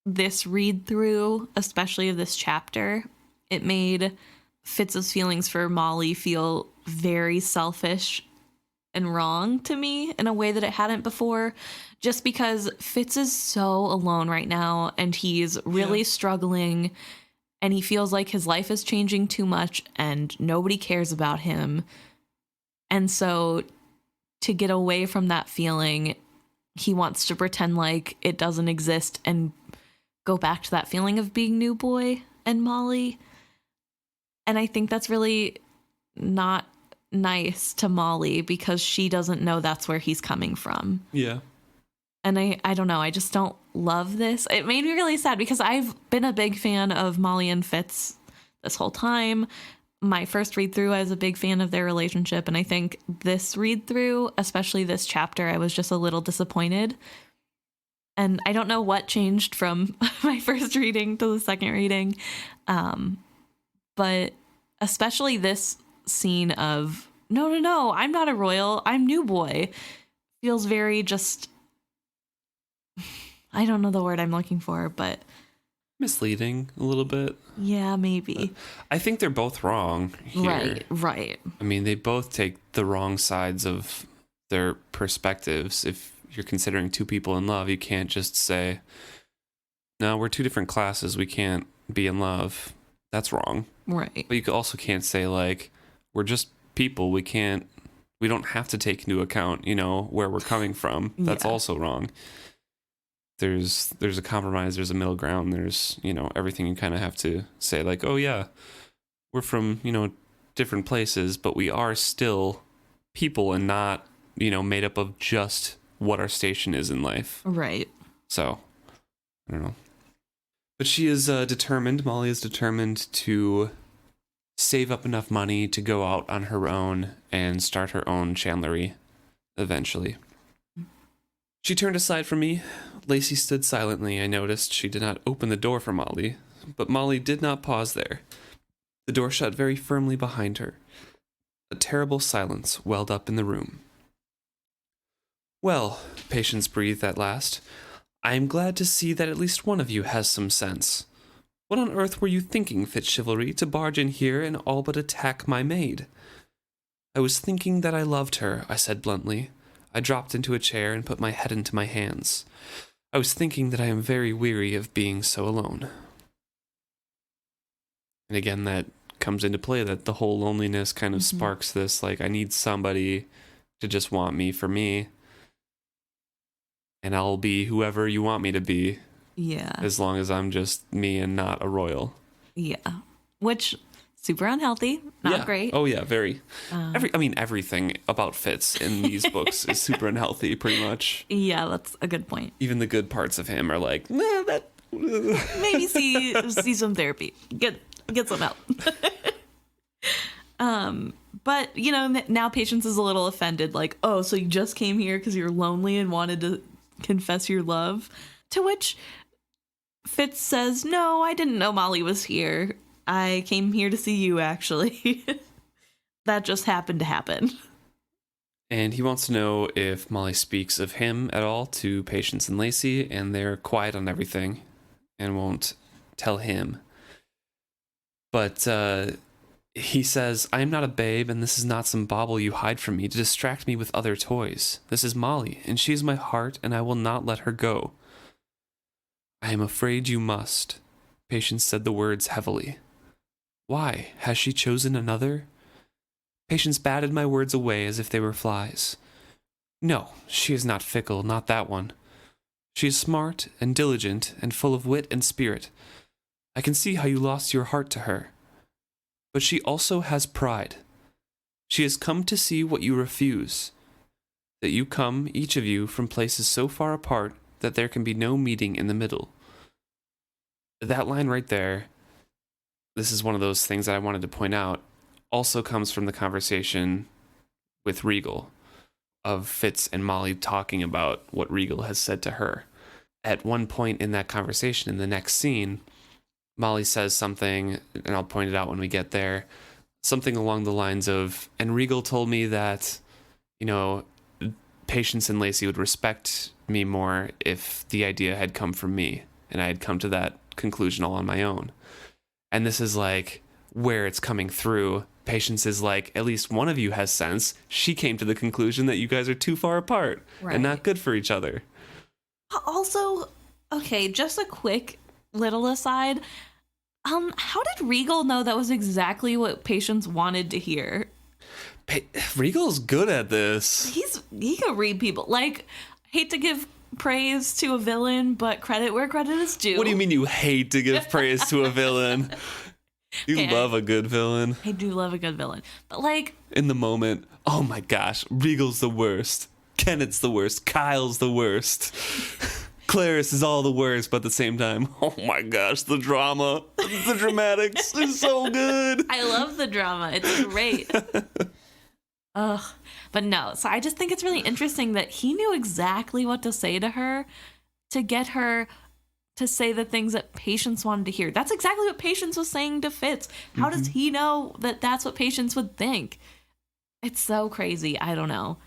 this read through, especially of this chapter, it made Fitz's feelings for Molly feel very selfish and wrong to me in a way that it hadn't before, just because Fitz is so alone right now and he's really struggling and he feels like his life is changing too much and nobody cares about him. And so to get away from that feeling, he wants to pretend like it doesn't exist and go back to that feeling of being New Boy and Molly. And I think that's really not nice to Molly because she doesn't know that's where he's coming from. Yeah. And I don't know. I just don't love this. It made me really sad because I've been a big fan of Molly and Fitz this whole time. My first read through, I was a big fan of their relationship. And I think this read through, especially this chapter, I was just a little disappointed. And I don't know what changed from my first reading to the second reading. But especially this scene of, no, I'm not a royal, I'm New Boy, feels very just, I don't know the word I'm looking for, but misleading a little bit. Yeah, maybe. I think they're both wrong here. Right. I mean, they both take the wrong sides of their perspectives. If you're considering two people in love, you can't just say, no, we're two different classes, we can't be in love. That's wrong. Right. But you also can't say, like, we're just people, we don't have to take into account, where we're coming from. That's also wrong. There's a compromise, there's a middle ground, there's, everything you kind of have to say, like, oh yeah, we're from, different places, but we are still people and not, made up of just what our station is in life. Right. So, I don't know. But she is determined, Molly is determined to save up enough money to go out on her own and start her own chandlery eventually. She turned aside from me. Lacey stood silently. I noticed she did not open the door for Molly, but Molly did not pause there. The door shut very firmly behind her. A terrible silence welled up in the room. Well, Patience breathed at last, I am glad to see that at least one of you has some sense. What on earth were you thinking, FitzChivalry, to barge in here and all but attack my maid? I was thinking that I loved her, I said bluntly. I dropped into a chair and put my head into my hands. I was thinking that I am very weary of being so alone. And again, that comes into play, that the whole loneliness kind of sparks this, like, I need somebody to just want me for me. and I'll be whoever you want me to be, Yeah. as long as I'm just me and not a royal. Yeah. Which, super unhealthy. Not great. Oh, yeah, very. Everything about Fitz in these books is super unhealthy, pretty much. Yeah, that's a good point. Even the good parts of him are like, nah, that... Maybe see some therapy. Get some help. But, now Patience is a little offended. Like, oh, so you just came here because you're lonely and wanted to confess your love? To which Fitz says, no, I didn't know Molly was here. I came here to see you, actually. That just happened to happen. And he wants to know if Molly speaks of him at all to Patience and Lacey, and they're quiet on everything and won't tell him. But he says, I am not a babe, and this is not some bauble you hide from me to distract me with other toys. This is Molly, and she is my heart, and I will not let her go. I am afraid you must. Patience said the words heavily. Why? Has she chosen another? Patience batted my words away as if they were flies. No, she is not fickle, not that one. She is smart and diligent and full of wit and spirit. I can see how you lost your heart to her. But she also has pride. She has come to see what you refuse. That you come, each of you, from places so far apart that there can be no meeting in the middle. That line right there, this is one of those things that I wanted to point out, also comes from the conversation with Regal, of Fitz and Molly talking about what Regal has said to her. At one point in that conversation, in the next scene, Molly says something, and I'll point it out when we get there, something along the lines of, and Regal told me that, Patience and Lacey would respect me more if the idea had come from me, and I had come to that conclusion all on my own. And this is like where it's coming through. Patience is like, at least one of you has sense. She came to the conclusion that you guys are too far apart and not good for each other. Also, okay, just a quick little aside. How did Regal know that was exactly what Patience wanted to hear? Regal's good at this. He can read people. Like, hate to give praise to a villain, but credit where credit is due. What do you mean you hate to give praise to a villain? You love a good villain. I do love a good villain. But like, in the moment, oh my gosh, Regal's the worst. Kennett's the worst. Kyle's the worst. Clarice is all the worst, but at the same time, oh my gosh, the drama, the dramatics is so good. I love the drama. It's great. Ugh. But no, so I just think it's really interesting that he knew exactly what to say to her to get her to say the things that Patience wanted to hear. That's exactly what Patience was saying to Fitz. How does he know that that's what Patience would think? It's so crazy. I don't know.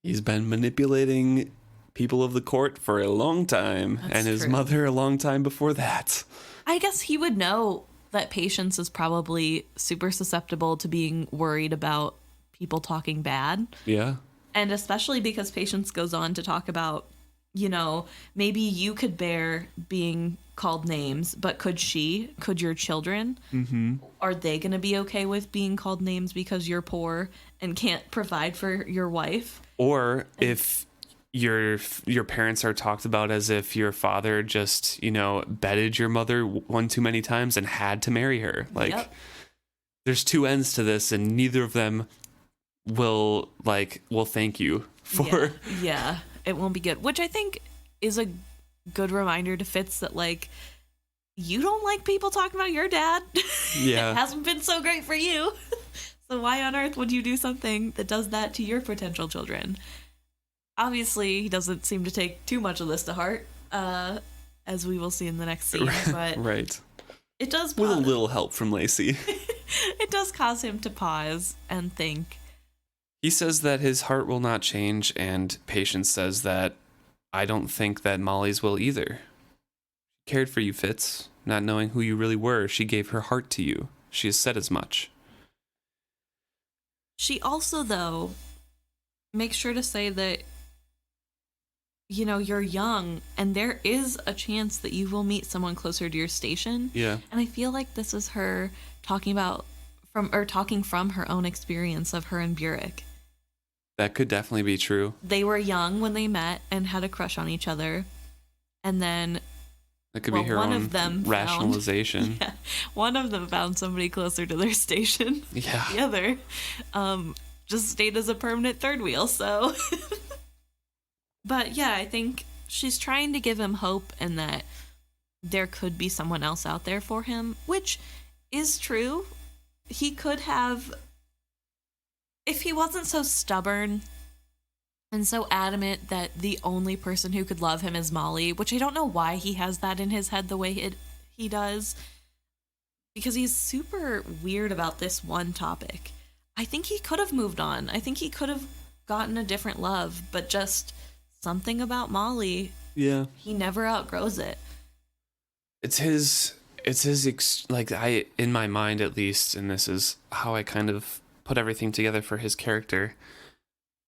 He's been manipulating people of the court for a long time, and his mother a long time before that. I guess he would know that Patience is probably super susceptible to being worried about people talking bad. Yeah. And especially because Patience goes on to talk about, maybe you could bear being called names, but could your children? Mm-hmm. Are they going to be okay with being called names because you're poor and can't provide for your wife? Or if your parents are talked about as if your father just, bedded your mother one too many times and had to marry her. Like, there's two ends to this, and neither of them will thank you for. Yeah, it won't be good. Which I think is a good reminder to Fitz that, you don't like people talking about your dad. Yeah. It hasn't been so great for you. So why on earth would you do something that does that to your potential children? Obviously, he doesn't seem to take too much of this to heart, as we will see in the next scene. But right. It does with a little help from Lacey. It does cause him to pause and think. He says that his heart will not change, and Patience says that I don't think that Molly's will either. She cared for you, Fitz. Not knowing who you really were, she gave her heart to you. She has said as much. She also, though, makes sure to say that, you're young, and there is a chance that you will meet someone closer to your station. Yeah. And I feel like this is her talking from her own experience of her and Burek. That could definitely be true. They were young when they met and had a crush on each other. And then That could be her one own of them rationalization. Yeah, one of them found somebody closer to their station. Yeah. The other just stayed as a permanent third wheel, so. But yeah, I think she's trying to give him hope and that there could be someone else out there for him, which is true. He could have, if he wasn't so stubborn and so adamant that the only person who could love him is Molly, which I don't know why he has that in his head the way he does, because he's super weird about this one topic. I think he could have moved on. I think he could have gotten a different love, but just something about Molly. Yeah. He never outgrows it. It's his in my mind at least, and this is how I kind of put everything together for his character.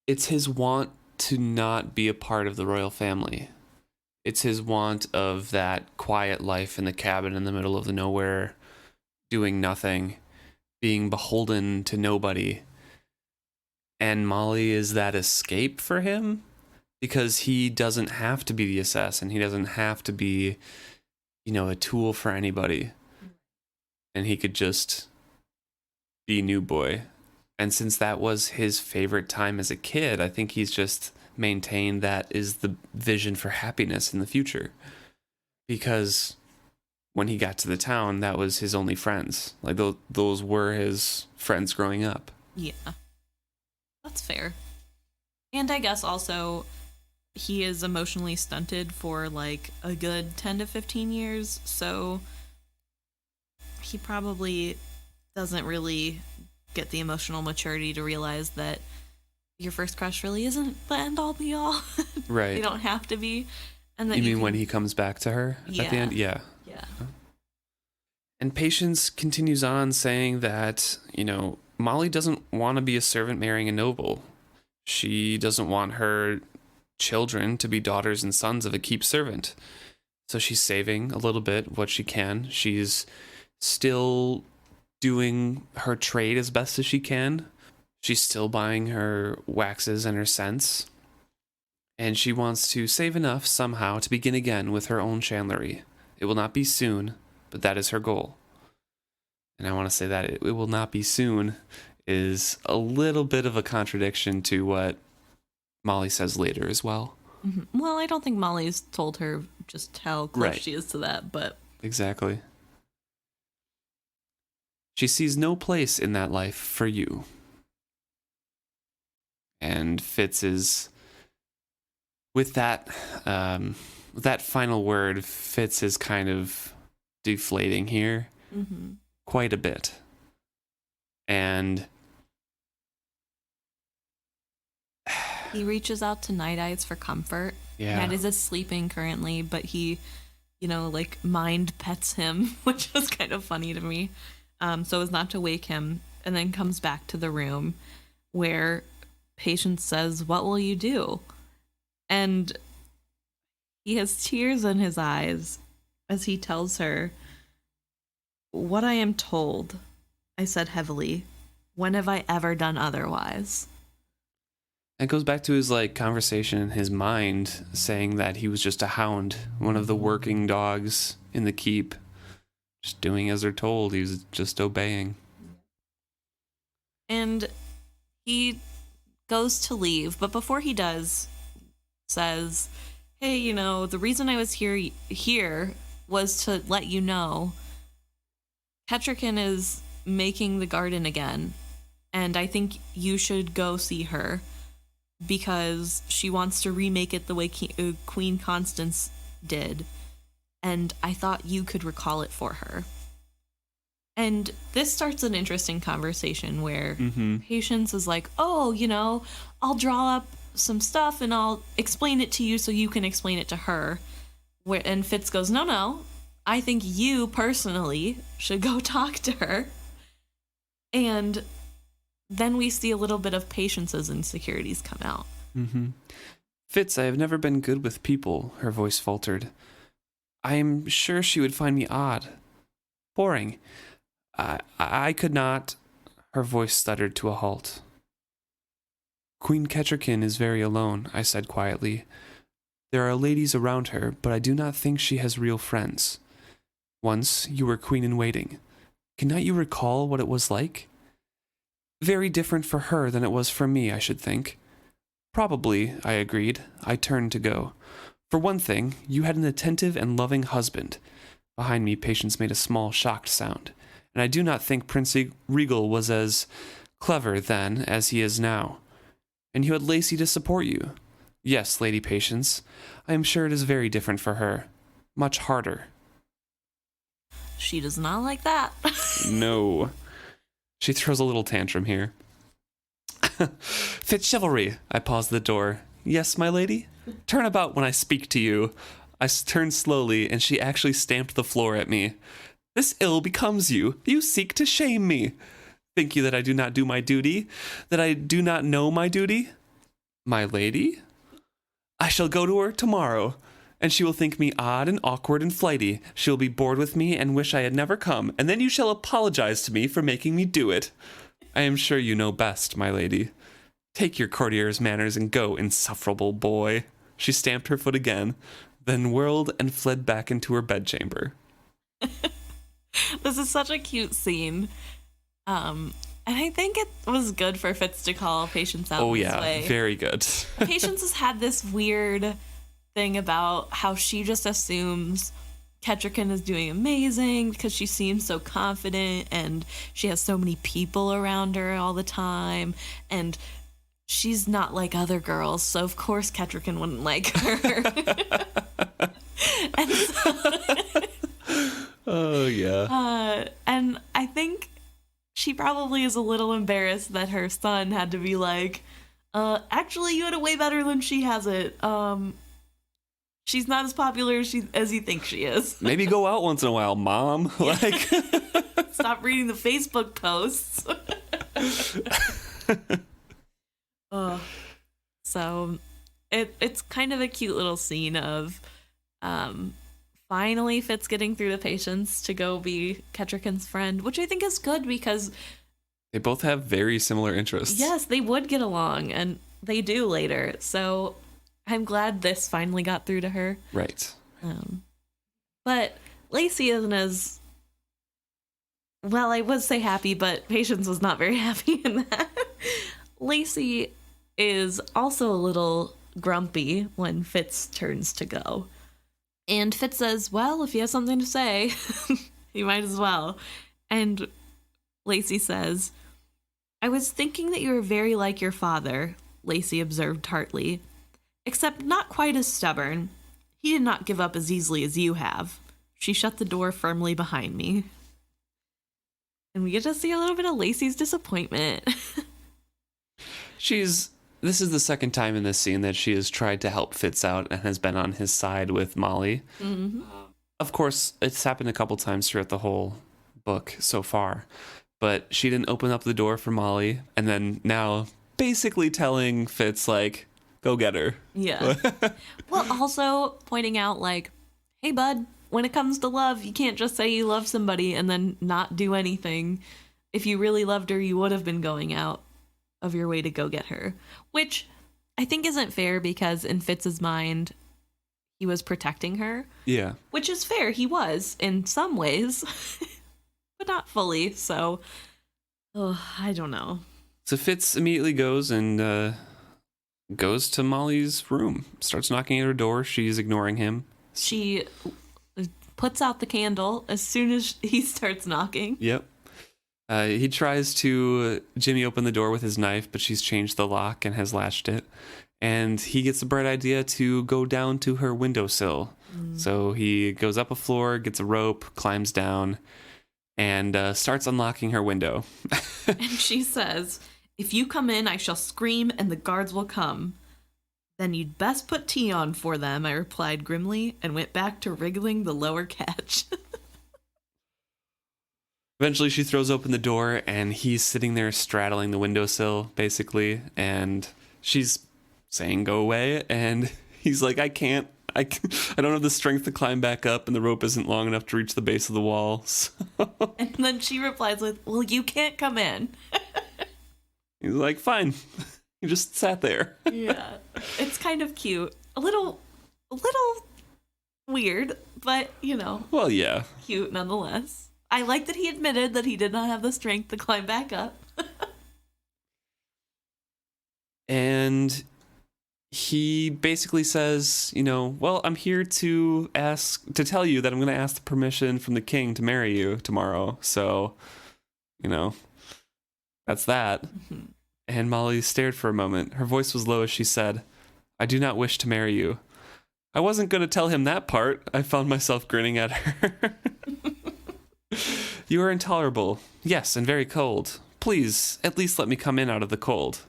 It's his want to not be a part of the royal family. It's his want of that quiet life in the cabin in the middle of the nowhere, doing nothing, being beholden to nobody. And Molly is that escape for him because he doesn't have to be the assassin. He doesn't have to be, a tool for anybody. And he could just be New Boy. And since that was his favorite time as a kid, I think he's just maintained that is the vision for happiness in the future. Because when he got to the town, that was his only friends. Like, those were his friends growing up. Yeah. That's fair. And I guess also he is emotionally stunted for like a good 10 to 15 years, so he probably doesn't really get the emotional maturity to realize that your first crush really isn't the end all be all. Right. They don't have to be. And that you mean when he comes back to her at the end? Yeah. Yeah. And Patience continues on saying that, Molly doesn't want to be a servant marrying a noble. She doesn't want her children to be daughters and sons of a keep servant. So she's saving a little bit what she can. She's still doing her trade as best as she can. She's still buying her waxes and her scents. And she wants to save enough somehow to begin again with her own chandlery. It will not be soon, but that is her goal. And I want to say that it will not be soon is a little bit of a contradiction to what Molly says later as well. Mm-hmm. Well, I don't think Molly's told her just how close she is to that, but... Exactly. She sees no place in that life for you. And Fitz is... With that final word, Fitz is kind of deflating here quite a bit. And he reaches out to Night Eyes for comfort. Yeah. Night Eyes is sleeping currently, but he, mind pets him, which was kind of funny to me. So as not to wake him, and then comes back to the room where Patience says, "What will you do?" And he has tears in his eyes as he tells her, "What I am told," I said heavily. "When have I ever done otherwise?" It goes back to his conversation in his mind saying that he was just a hound, one of the working dogs in the keep, just doing as they're told. He was just obeying. And he goes to leave, but before he does, says, "Hey, the reason I was here was to let you know Kettricken is making the garden again, and I think you should go see her because she wants to remake it the way Queen Constance did, and I thought you could recall it for her." And this starts an interesting conversation where Patience is like, "Oh, I'll draw up some stuff and I'll explain it to you so you can explain it to her." And Fitz goes, No, I think you personally should go talk to her." And then we see a little bit of Patience's insecurities come out. "Fitz, I have never been good with people," her voice faltered. "I am sure she would find me odd. Boring. I could not..." Her voice stuttered to a halt. Queen Kettricken is very alone, I said quietly. There are ladies around her, but I do not think she has real friends. Once you were queen in waiting. Cannot you recall what it was like? Very different for her than it was for me, I should think. Probably, I agreed. I turned to go. For one thing, you had an attentive and loving husband. Behind me, Patience made a small, shocked sound, and I do not think Prince Regal was as clever then as he is now. And you had Lacey to support you. Yes, Lady Patience, I am sure it is very different for her. Much harder. She does not like that. No. She throws a little tantrum here. FitzChivalry, I paused at the door. Yes, my lady? Turn about when I speak to you. I turned slowly, and she actually stamped the floor at me. This ill becomes you. You seek to shame me. Think you that I do not do my duty? That I do not know my duty? My lady? I shall go to her tomorrow, and she will think me odd and awkward and flighty. She will be bored with me and wish I had never come, and then you shall apologize to me for making me do it. I am sure you know best, my lady. Take your courtier's manners and go, insufferable boy. She stamped her foot again, then whirled and fled back into her bedchamber. This is such a cute scene. And I think it was good for Fitz to call Patience out this way. Very good. Patience has had this weird thing about how she just assumes Kettricken is doing amazing because she seems so confident and she has so many people around her all the time, and she's not like other girls, so of course Kettricken wouldn't like her. And so, oh, yeah. and I think she probably is a little embarrassed that her son had to be like, actually, you had it way better than she has it. She's not as popular as you think she is. Maybe go out once in a while, Mom. Like, stop reading the Facebook posts. So it's kind of a cute little scene of finally Fitz getting through the Patience to go be Kettricken's friend, which I think is good because they both have very similar interests. Yes, they would get along, and they do later. So I'm glad this finally got through to her. Right. But Lacey isn't as, well, I would say happy, but Patience was not very happy in that. Lacey is also a little grumpy when Fitz turns to go. And Fitz says, well, if you have something to say, you might as well. And Lacey says, I was thinking that you were very like your father, Lacey observed tartly, except not quite as stubborn. He did not give up as easily as you have. She shut the door firmly behind me. And we get to see a little bit of Lacey's disappointment. This is the second time in this scene that she has tried to help Fitz out and has been on his side with Molly. Mm-hmm. Of course, it's happened a couple times throughout the whole book so far, but she didn't open up the door for Molly, and then now basically telling Fitz, like, go get her. Yeah. Well, also pointing out, like, hey, bud, when it comes to love, you can't just say you love somebody and then not do anything. If you really loved her, you would have been going out of your way to go get her, which I think isn't fair because in Fitz's mind, he was protecting her. Yeah. Which is fair. He was in some ways, but not fully. So, I don't know. So Fitz immediately goes and goes to Molly's room, starts knocking at her door. She's ignoring him. She puts out the candle as soon as he starts knocking. Yep. He tries to Jimmy open the door with his knife, but she's changed the lock and has latched it. And he gets the bright idea to go down to her windowsill. So he goes up a floor, gets a rope, climbs down, and starts unlocking her window. And she says, if you come in, I shall scream and the guards will come. Then you'd best put tea on for them, I replied grimly, and went back to wriggling the lower catch. Eventually, she throws open the door, and he's sitting there straddling the windowsill, basically, and she's saying, go away, and he's like, I don't have the strength to climb back up, and the rope isn't long enough to reach the base of the wall. So. And then she replies with, well, you can't come in. He's like, fine. He just sat there. Yeah. It's kind of cute. A little weird, but, Well, yeah. cute nonetheless. I like that he admitted that he did not have the strength to climb back up. And he basically says, well, I'm here to tell you that I'm going to ask the permission from the king to marry you tomorrow. So, that's that. Mm-hmm. And Molly stared for a moment. Her voice was low as she said, I do not wish to marry you. I wasn't going to tell him that part. I found myself grinning at her. You are intolerable. Yes, and very cold. Please, at least let me come in out of the cold.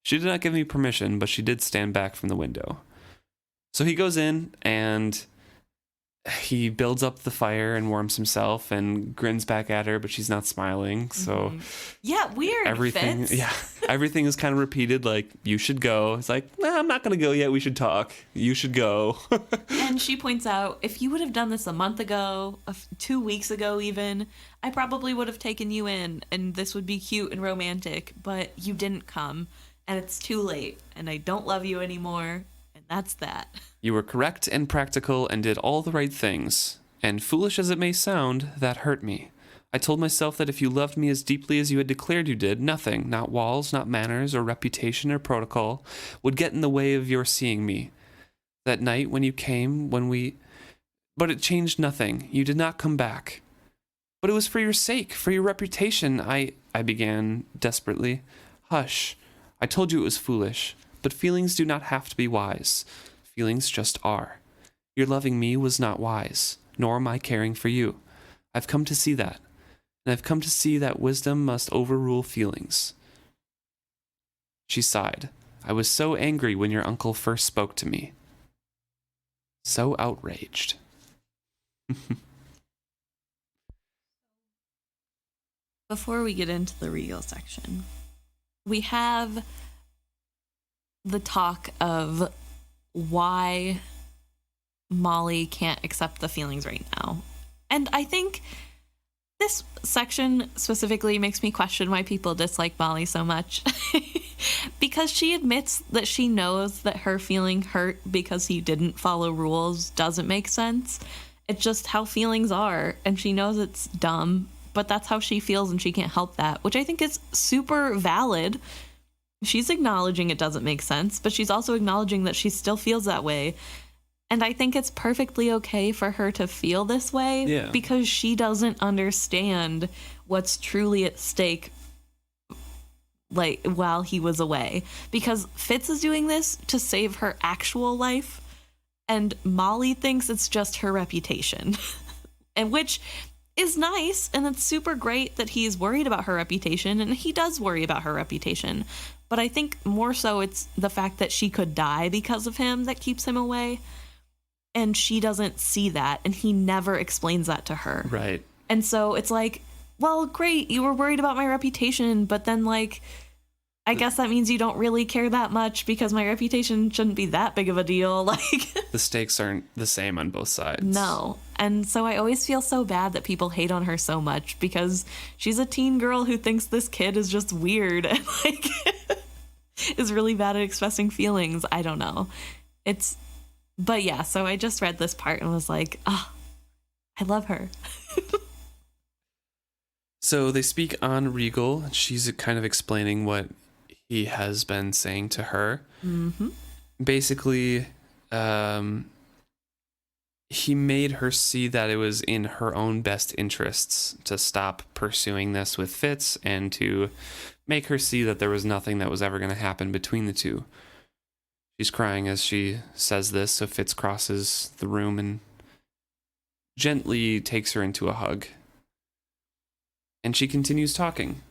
She did not give me permission, but she did stand back from the window. So he goes in and he builds up the fire and warms himself and grins back at her, but she's not smiling. So yeah, weird. Everything, Fitz. everything is kind of repeated. Like, you should go. It's like, nah, I'm not going to go yet. We should talk. You should go. And she points out, if you would have done this a month ago, 2 weeks ago even, I probably would have taken you in and this would be cute and romantic, but you didn't come and it's too late and I don't love you anymore. And that's that. You were correct and practical and did all the right things. And foolish as it may sound, that hurt me. I told myself that if you loved me as deeply as you had declared you did, nothing, not walls, not manners, or reputation, or protocol, would get in the way of your seeing me. That night when you came, But it changed nothing. You did not come back. But it was for your sake, for your reputation, I began desperately. Hush. I told you it was foolish. But feelings do not have to be wise. Feelings just are. Your loving me was not wise, nor my caring for you. I've come to see that. And I've come to see that wisdom must overrule feelings. She sighed. I was so angry when your uncle first spoke to me. So outraged. Before we get into the regal section, we have the talk of why Molly can't accept the feelings right now. And I think this section specifically makes me question why people dislike Molly so much. Because she admits that she knows that her feeling hurt because he didn't follow rules doesn't make sense. It's just how feelings are, and she knows it's dumb, but that's how she feels and she can't help that, which I think is super valid. She's acknowledging it doesn't make sense, but she's also acknowledging that she still feels that way. And I think it's perfectly okay for her to feel this way because she doesn't understand what's truly at stake, like, while he was away. Because Fitz is doing this to save her actual life, and Molly thinks it's just her reputation. And which is nice, and it's super great that he's worried about her reputation, and he does worry about her reputation. But I think more so it's the fact that she could die because of him that keeps him away. And she doesn't see that, and he never explains that to her. Right. And so it's like, well, great, you were worried about my reputation, but then, like, I guess that means you don't really care that much because my reputation shouldn't be that big of a deal. Like, the stakes aren't the same on both sides. No. And so I always feel so bad that people hate on her so much because she's a teen girl who thinks this kid is just weird and, like, is really bad at expressing feelings. I don't know. But yeah, so I just read this part and was like, I love her. So they speak on Regal. She's kind of explaining what he has been saying to her. Mm-hmm. Basically, he made her see that it was in her own best interests to stop pursuing this with Fitz and to make her see that there was nothing that was ever going to happen between the two. She's crying as she says this, so Fitz crosses the room and gently takes her into a hug. And she continues talking.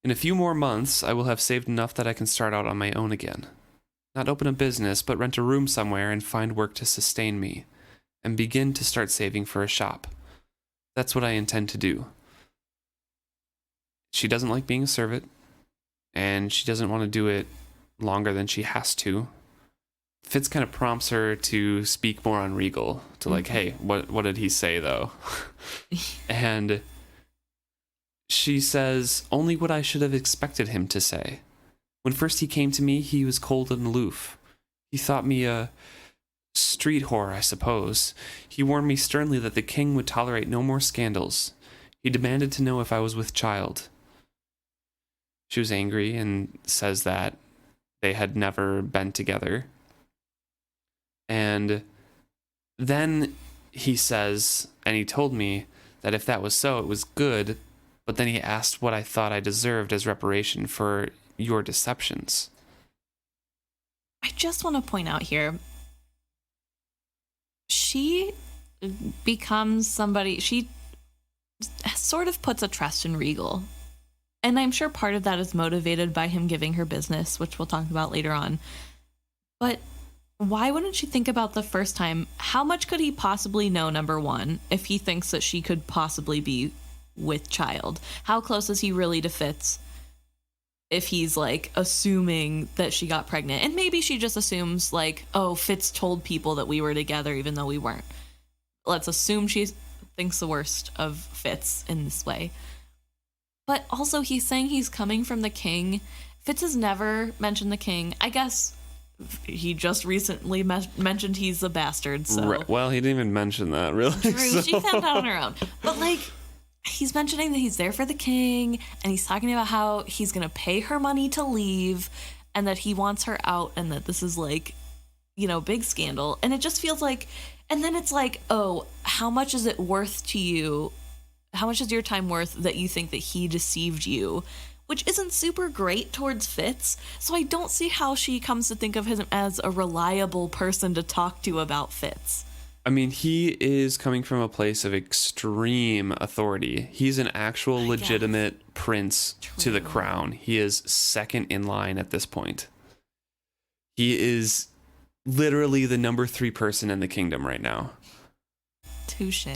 In a few more months, I will have saved enough that I can start out on my own again. Not open a business, but rent a room somewhere and find work to sustain me, and begin to start saving for a shop. That's what I intend to do. She doesn't like being a servant, and she doesn't want to do it longer than she has to. Fitz kind of prompts her to speak more on Regal, to like, hey, what did he say though? And she says only what I should have expected him to say. When first he came to me, he was cold and aloof. He thought me a street whore, I suppose. He warned me sternly that the king would tolerate no more scandals. He demanded to know if I was with child. She was angry and says that they had never been together. And then he says, and he told me that if that was so, it was good, but then he asked what I thought I deserved as reparation for your deceptions. I just want to point out here, she becomes somebody, she sort of puts a trust in Regal. And I'm sure part of that is motivated by him giving her business, which we'll talk about later on. But why wouldn't she think about the first time? How much could he possibly know, number one, if he thinks that she could possibly be with child? How close is he really to Fitz if he's, like, assuming that she got pregnant? And maybe she just assumes, like, oh, Fitz told people that we were together even though we weren't. Let's assume she thinks the worst of Fitz in this way. But also, he's saying he's coming from the king. Fitz has never mentioned the king. I guess he just recently mentioned he's a bastard, so... Right. Well, he didn't even mention that, really. True, so. She found out on her own. But, like, he's mentioning that he's there for the king, and he's talking about how he's going to pay her money to leave, and that he wants her out, and that this is, like, you know, big scandal. And it just feels like... And then it's like, oh, how much is it worth to you? How much is your time worth that you think that he deceived you? Which isn't super great towards Fitz. So I don't see how she comes to think of him as a reliable person to talk to about Fitz. I mean, he is coming from a place of extreme authority. He's an actual legitimate prince to the crown. He is second in line at this point. He is literally the number 3 person in the kingdom right now. Touche.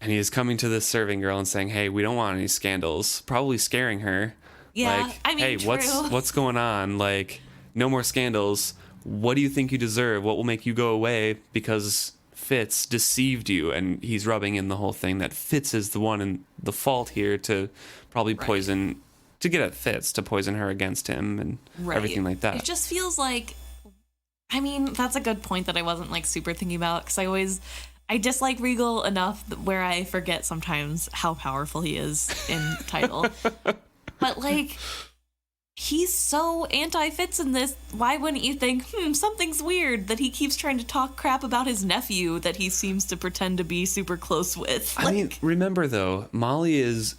And he is coming to this serving girl and saying, hey, we don't want any scandals. Probably scaring her. Yeah, like, I mean, hey, true. what's going on? Like, no more scandals. What do you think you deserve? What will make you go away? Because Fitz deceived you. And he's rubbing in the whole thing that Fitz is the one in the fault here to probably poison, to get at Fitz, to poison her against him and everything like that. It just feels like, I mean, that's a good point that I wasn't, like, super thinking about, because I dislike Regal enough where I forget sometimes how powerful he is in title. But, like, he's so anti-Fitz in this. Why wouldn't you think, something's weird that he keeps trying to talk crap about his nephew that he seems to pretend to be super close with? I mean, remember, though, Molly is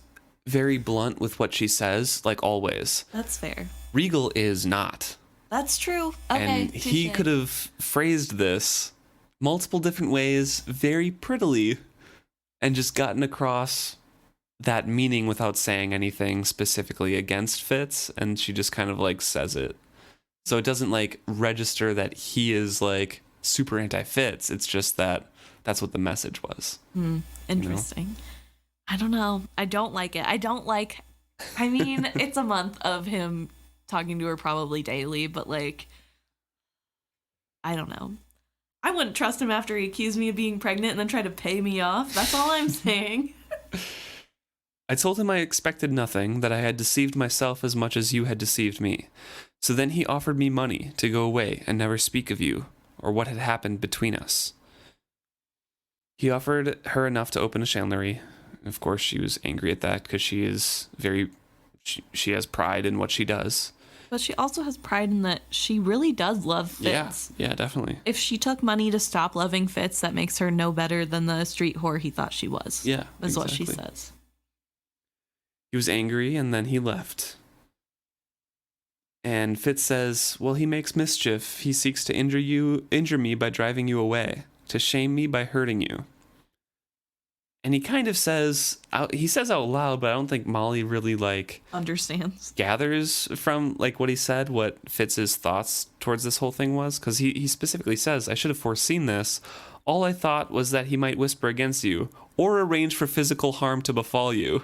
very blunt with what she says, like always. That's fair. Regal is not. That's true. Okay, and he could have phrased this multiple different ways very prettily and just gotten across that meaning without saying anything specifically against Fitz, and she just kind of like says it. So it doesn't like register that he is like super anti-Fitz. It's just that that's what the message was. Interesting. You know? I don't know. I don't like it. I mean, it's a month of him talking to her probably daily, but like, I don't know. I wouldn't trust him after he accused me of being pregnant and then tried to pay me off. That's all I'm saying. I told him I expected nothing, that I had deceived myself as much as you had deceived me. So then he offered me money to go away and never speak of you, or what had happened between us. He offered her enough to open a chandlery. Of course, she was angry at that because she has pride in what she does. But she also has pride in that she really does love Fitz. Yeah, definitely. If she took money to stop loving Fitz, that makes her no better than the street whore he thought she was. Yeah, is what she says. He was angry, and then he left. And Fitz says, well, he makes mischief. He seeks to injure me by driving you away, to shame me by hurting you. And he kind of says out loud, but I don't think Molly really like understands, gathers from like what he said, what Fitz's thoughts towards this whole thing was. Because he specifically says, I should have foreseen this. All I thought was that he might whisper against you or arrange for physical harm to befall you.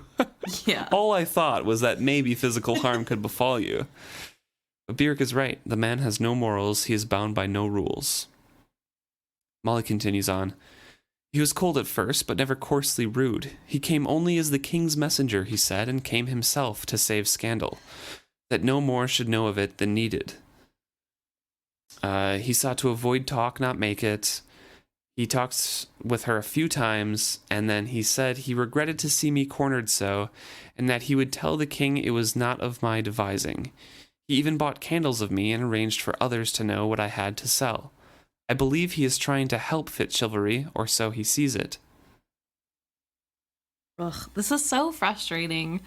Yeah. All I thought was that maybe physical harm could befall you. But Byrrc is right. The man has no morals. He is bound by no rules. Molly continues on. He was cold at first, but never coarsely rude. He came only as the king's messenger, he said, and came himself to save scandal. that no more should know of it than needed. He sought to avoid talk, not make it. He talked with her a few times, and then he said he regretted to see me cornered so, and that he would tell the king it was not of my devising. He even bought candles of me and arranged for others to know what I had to sell. I believe he is trying to help FitzChivalry, or so he sees it. Ugh, this is so frustrating.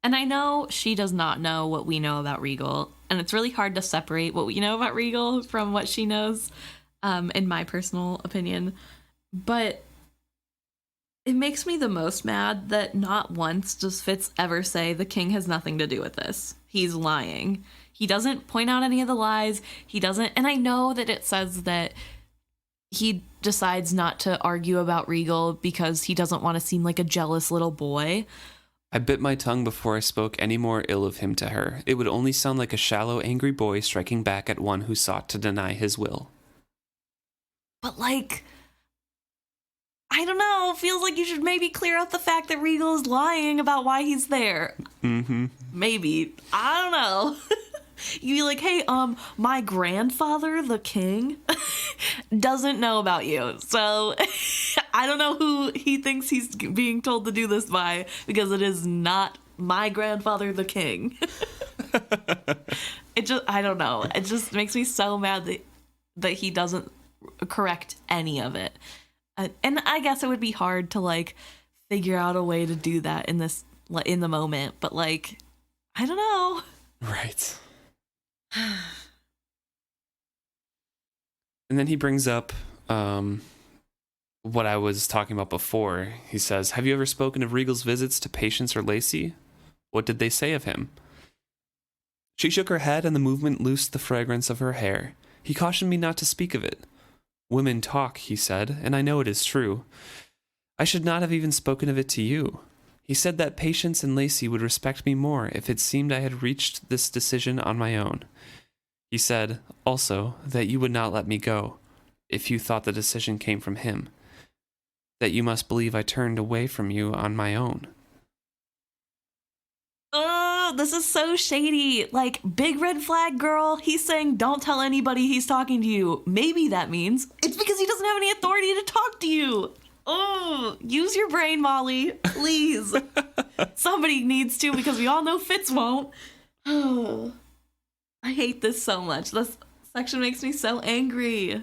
And I know she does not know what we know about Regal, and it's really hard to separate what we know about Regal from what she knows, in my personal opinion. But it makes me the most mad that not once does Fitz ever say the king has nothing to do with this. He's lying. He doesn't point out any of the lies. He doesn't, and I know that it says that he decides not to argue about Regal because he doesn't want to seem like a jealous little boy. I bit my tongue before I spoke any more ill of him to her. It would only sound like a shallow, angry boy striking back at one who sought to deny his will. But, like, I don't know. Feels like you should maybe clear up the fact that Regal is lying about why he's there. Mm-hmm. Maybe. I don't know. You'd be like, hey, my grandfather, the king, doesn't know about you. So I don't know who he thinks he's being told to do this by, because it is not my grandfather, the king. I don't know. It just makes me so mad that he doesn't correct any of it. And I guess it would be hard to, like, figure out a way to do that in the moment. But, like, I don't know. Right. And then he brings up what I was talking about before. He says, have you ever spoken of Regal's visits to Patience or Lacey? What did they say of him? She shook her head, and the movement loosed the fragrance of her hair. He cautioned me not to speak of it. Women talk, he said, and I know it is true. I should not have even spoken of it to you. He said that Patience and Lacey would respect me more if it seemed I had reached this decision on my own. He said, also, that you would not let me go, if you thought the decision came from him. That you must believe I turned away from you on my own. Oh, this is so shady. Like, big red flag girl, he's saying don't tell anybody he's talking to you. Maybe that means it's because he doesn't have any authority to talk to you. Oh, use your brain, Molly, please. Somebody needs to, because we all know Fitz won't. Oh, I hate this so much. This section makes me so angry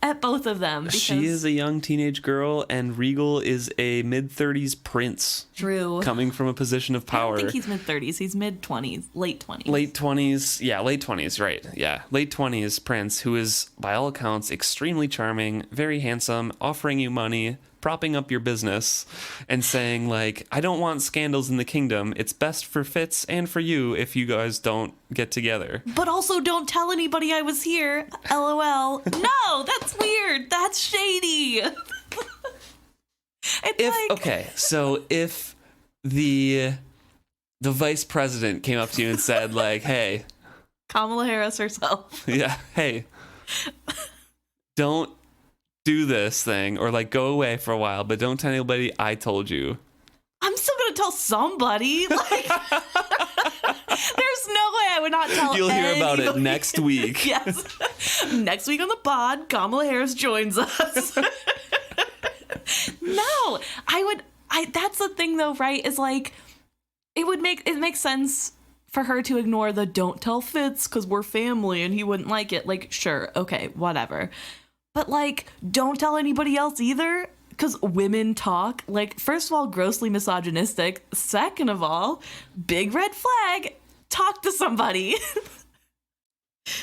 at both of them. She is a young teenage girl, and Regal is a mid-30s prince. True. Coming from a position of power. I don't think he's mid-30s. He's mid-20s. Late 20s. Late 20s. Yeah, late 20s, right. Yeah, late 20s prince, who is, by all accounts, extremely charming, very handsome, offering you money, propping up your business, and saying, like, I don't want scandals in the kingdom. It's best for Fitz and for you if you guys don't get together. But also don't tell anybody I was here. LOL. No, that's weird. That's shady. Okay, so if the vice president came up to you and said, like, hey, Kamala Harris herself. Yeah, hey, don't do this thing, or like go away for a while, but don't tell anybody I told you. I'm still gonna tell somebody. Like, there's no way I would not tell. You'll hear about it next week. Yes, next week on the pod, Kamala Harris joins us. No, I would. That's the thing, though, right? Is like, it makes sense for her to ignore the don't tell Fitz because we're family and he wouldn't like it. Like, sure, okay, whatever. But, like, don't tell anybody else either, because women talk. Like, first of all, grossly misogynistic. Second of all, big red flag. Talk to somebody.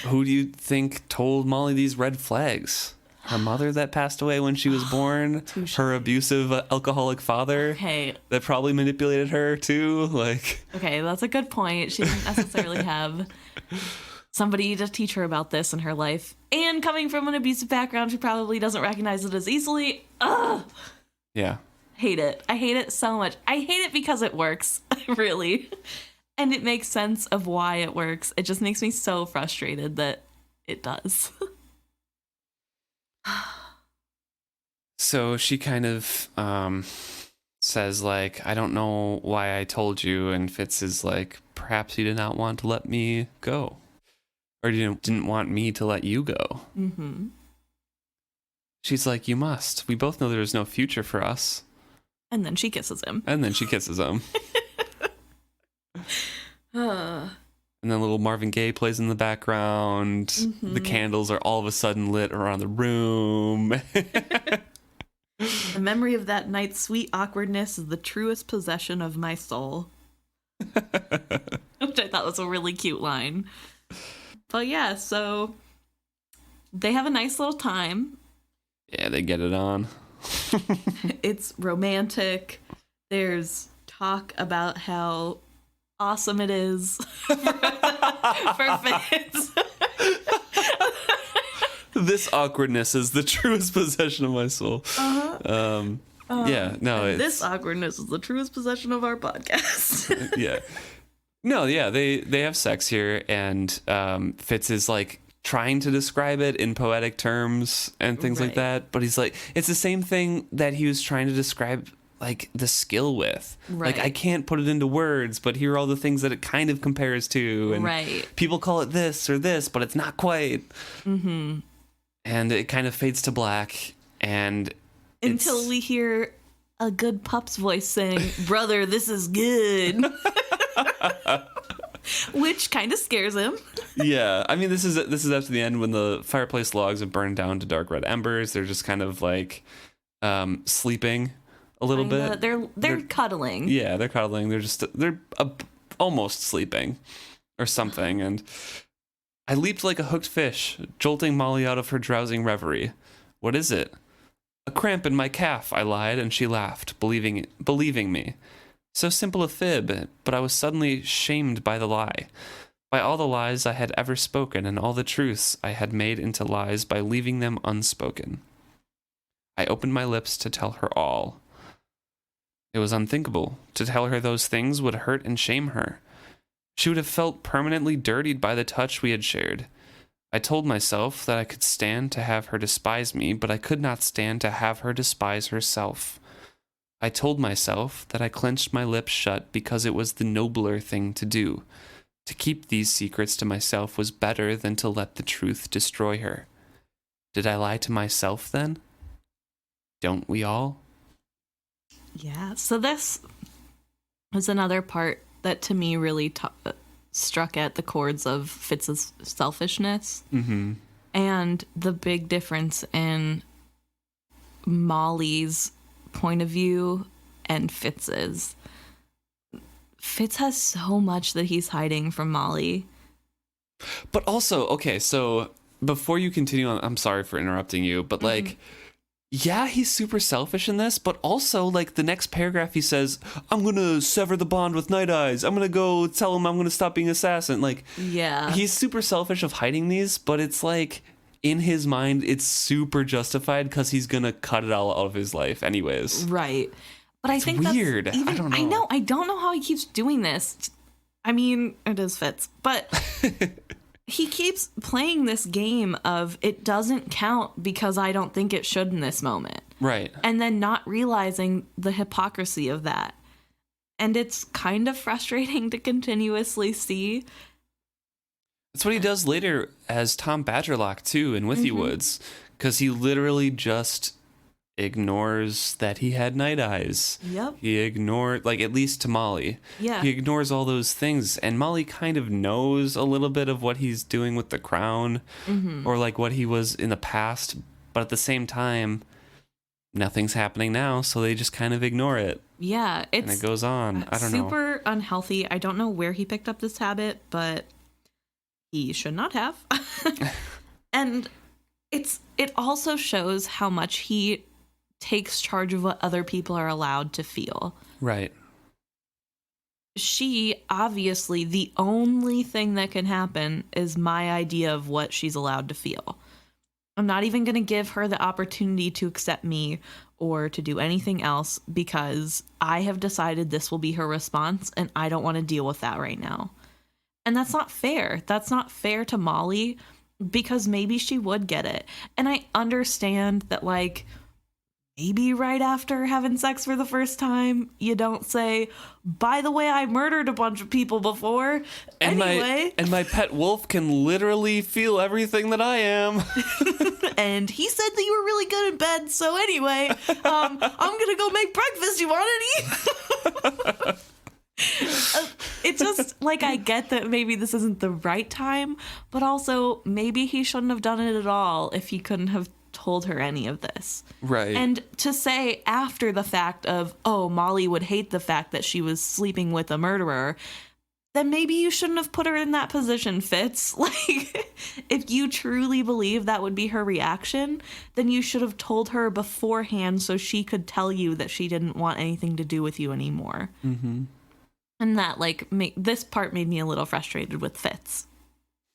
Who do you think told Molly these red flags? Her mother that passed away when she was born? Her abusive alcoholic father? Okay. That probably manipulated her, too? Like. Okay, that's a good point. She didn't necessarily have somebody to teach her about this in her life. And coming from an abusive background, she probably doesn't recognize it as easily. Ugh. Yeah. Hate it. I hate it so much. I hate it because it works, really. And it makes sense of why it works. It just makes me so frustrated that it does. So she kind of says, like, I don't know why I told you. And Fitz is like, perhaps you did not want to let me go. Or you didn't want me to let you go. Mm-hmm. She's like, you must. We both know there's no future for us. And then she kisses him. And then little Marvin Gaye plays in the background. Mm-hmm. The candles are all of a sudden lit around the room. The memory of that night's sweet awkwardness is the truest possession of my soul. Which I thought was a really cute line. But yeah, so they have a nice little time. Yeah, they get it on. It's romantic. There's talk about how awesome it is for Fitz. This awkwardness is the truest possession of my soul. Yeah, no. This awkwardness is the truest possession of our podcast. Yeah. No, yeah, they have sex here, and Fitz is like trying to describe it in poetic terms and things like that, but he's like, it's the same thing that he was trying to describe like the skill with. Right. Like, I can't put it into words, but here are all the things that it kind of compares to, and people call it this or this, but it's not quite. Mm-hmm. And it kind of fades to black, and until we hear a good pup's voice saying, "Brother, this is good." Which kind of scares him. Yeah, I mean, this is after the end when the fireplace logs have burned down to dark red embers. They're just kind of like sleeping a little bit. They're cuddling. Yeah, they're cuddling. They're almost sleeping or something. And I leaped like a hooked fish, jolting Molly out of her drowsing reverie. What is it? A cramp in my calf, I lied, and she laughed, believing me. So simple a fib, but I was suddenly shamed by the lie. By all the lies I had ever spoken, and all the truths I had made into lies by leaving them unspoken. I opened my lips to tell her all. It was unthinkable. To tell her those things would hurt and shame her. She would have felt permanently dirtied by the touch we had shared. I told myself that I could stand to have her despise me, but I could not stand to have her despise herself. I told myself that I clenched my lips shut because it was the nobler thing to do. To keep these secrets to myself was better than to let the truth destroy her. Did I lie to myself then? Don't we all? Yeah, so this was another part that to me really struck at the chords of Fitz's selfishness. Mm-hmm. And the big difference in Molly's point of view and Fitz's. Fitz has so much that he's hiding from Molly. But also, okay, so before you continue on, I'm sorry for interrupting you, but like, yeah, he's super selfish in this, but also like the next paragraph he says, I'm gonna sever the bond with Night Eyes. I'm gonna go tell him I'm gonna stop being assassin. Like, yeah, he's super selfish of hiding these, but it's like, in his mind, it's super justified because he's gonna cut it all out of his life anyways. Right. But I think weird. That's even, I know. I don't know how he keeps doing this. I mean, it is Fitz, but he keeps playing this game of it doesn't count because I don't think it should in this moment. Right. And then not realizing the hypocrisy of that. And it's kind of frustrating to continuously see. That's what he does later as Tom Badgerlock, too, in Withy Woods, because he literally just ignores that he had night eyes. Yep. He ignored, like, at least to Molly. Yeah. He ignores all those things, and Molly kind of knows a little bit of what he's doing with the crown, or, like, what he was in the past, but at the same time, nothing's happening now, so they just kind of ignore it. Yeah. And it goes on. I don't know. Super unhealthy. I don't know where he picked up this habit, but he should not have. And it also shows how much he takes charge of what other people are allowed to feel. Right. She, obviously, the only thing that can happen is my idea of what she's allowed to feel. I'm not even going to give her the opportunity to accept me or to do anything else because I have decided this will be her response and I don't want to deal with that right now. And that's not fair. That's not fair to Molly because maybe she would get it. And I understand that, like, maybe right after having sex for the first time, you don't say, by the way, I murdered a bunch of people before. And anyway. my pet wolf can literally feel everything that I am. And he said that you were really good in bed. So anyway, I'm going to go make breakfast. You want any? It's just like, I get that maybe this isn't the right time, but also maybe he shouldn't have done it at all if he couldn't have told her any of this. Right. And to say after the fact of, oh, Molly would hate the fact that she was sleeping with a murderer, then maybe you shouldn't have put her in that position, Fitz. Like, if you truly believe that would be her reaction, then you should have told her beforehand so she could tell you that she didn't want anything to do with you anymore. Mm-hmm. And that, like, this part made me a little frustrated with Fitz.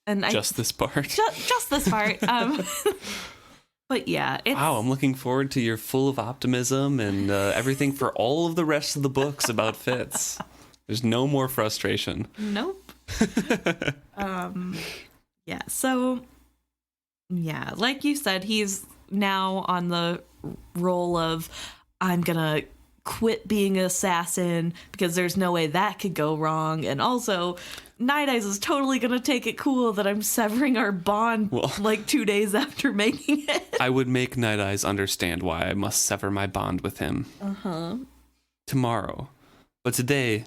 And this part? Just this part. But yeah, wow, I'm looking forward to your full of optimism and everything for all of the rest of the books about Fitz. There's no more frustration. Nope. Yeah, so, yeah, like you said, he's now on the role of, I'm gonna quit being an assassin because there's no way that could go wrong. And also, Night Eyes is totally gonna take it cool that I'm severing our bond like 2 days after making it. I would make Night Eyes understand why I must sever my bond with him. Tomorrow. But today,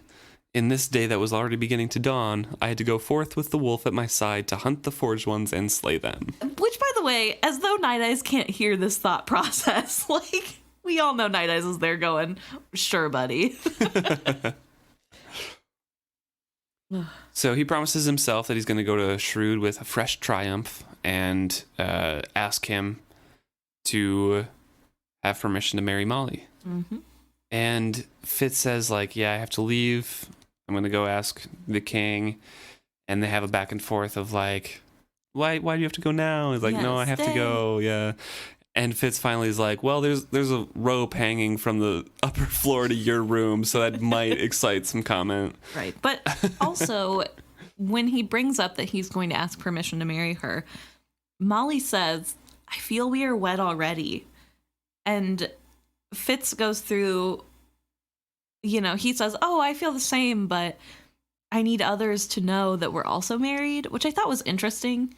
in this day that was already beginning to dawn, I had to go forth with the wolf at my side to hunt the forged ones and slay them. Which, by the way, as though Night Eyes can't hear this thought process, like, we all know Night Eyes is there going, sure, buddy. So he promises himself that he's going to go to Shrewd with a fresh triumph and ask him to have permission to marry Molly. Mm-hmm. And Fitz says, like, yeah, I have to leave. I'm going to go ask the king. And they have a back and forth of, like, why do you have to go now? He's like, yeah, no, I have to go. Yeah. And Fitz finally is like, well, there's a rope hanging from the upper floor to your room, so that might excite some comment. Right. But also, when he brings up that he's going to ask permission to marry her, Molly says, I feel we are wed already. And Fitz goes through, he says, oh, I feel the same, but I need others to know that we're also married, which I thought was interesting.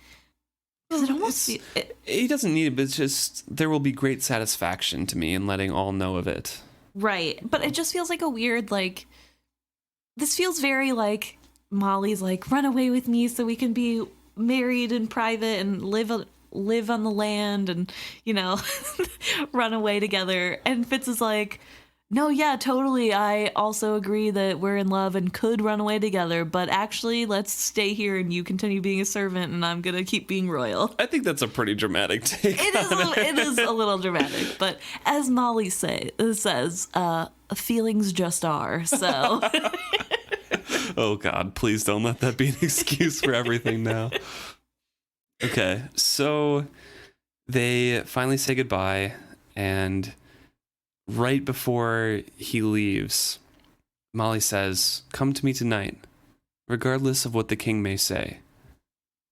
He doesn't need it, but it's just, there will be great satisfaction to me in letting all know of it. Right. But it just feels like a weird, like, this feels very like Molly's like, run away with me so we can be married in private and live on the land and, run away together. And Fitz is like, no, yeah, totally. I also agree that we're in love and could run away together, but actually, let's stay here and you continue being a servant and I'm going to keep being royal. I think that's a pretty dramatic take. It is a little dramatic, but as Molly says, feelings just are, so. Oh, God, please don't let that be an excuse for everything now. Okay, so they finally say goodbye, and right before he leaves, Molly says, come to me tonight, regardless of what the king may say.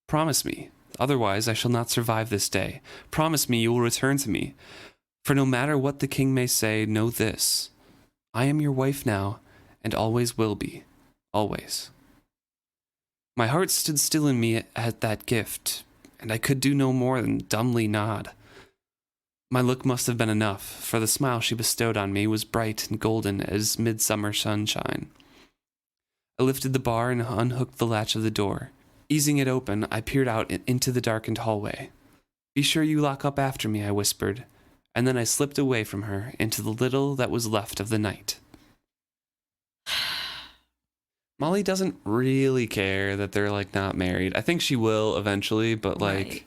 Promise me, otherwise I shall not survive this day. Promise me you will return to me. For no matter what the king may say, know this. I am your wife now, and always will be. Always. My heart stood still in me at that gift, and I could do no more than dumbly nod. My look must have been enough, for the smile she bestowed on me was bright and golden as midsummer sunshine. I lifted the bar and unhooked the latch of the door. Easing it open, I peered out into the darkened hallway. Be sure you lock up after me, I whispered, and then I slipped away from her into the little that was left of the night. Molly doesn't really care that they're, like, not married. I think she will eventually, but, like,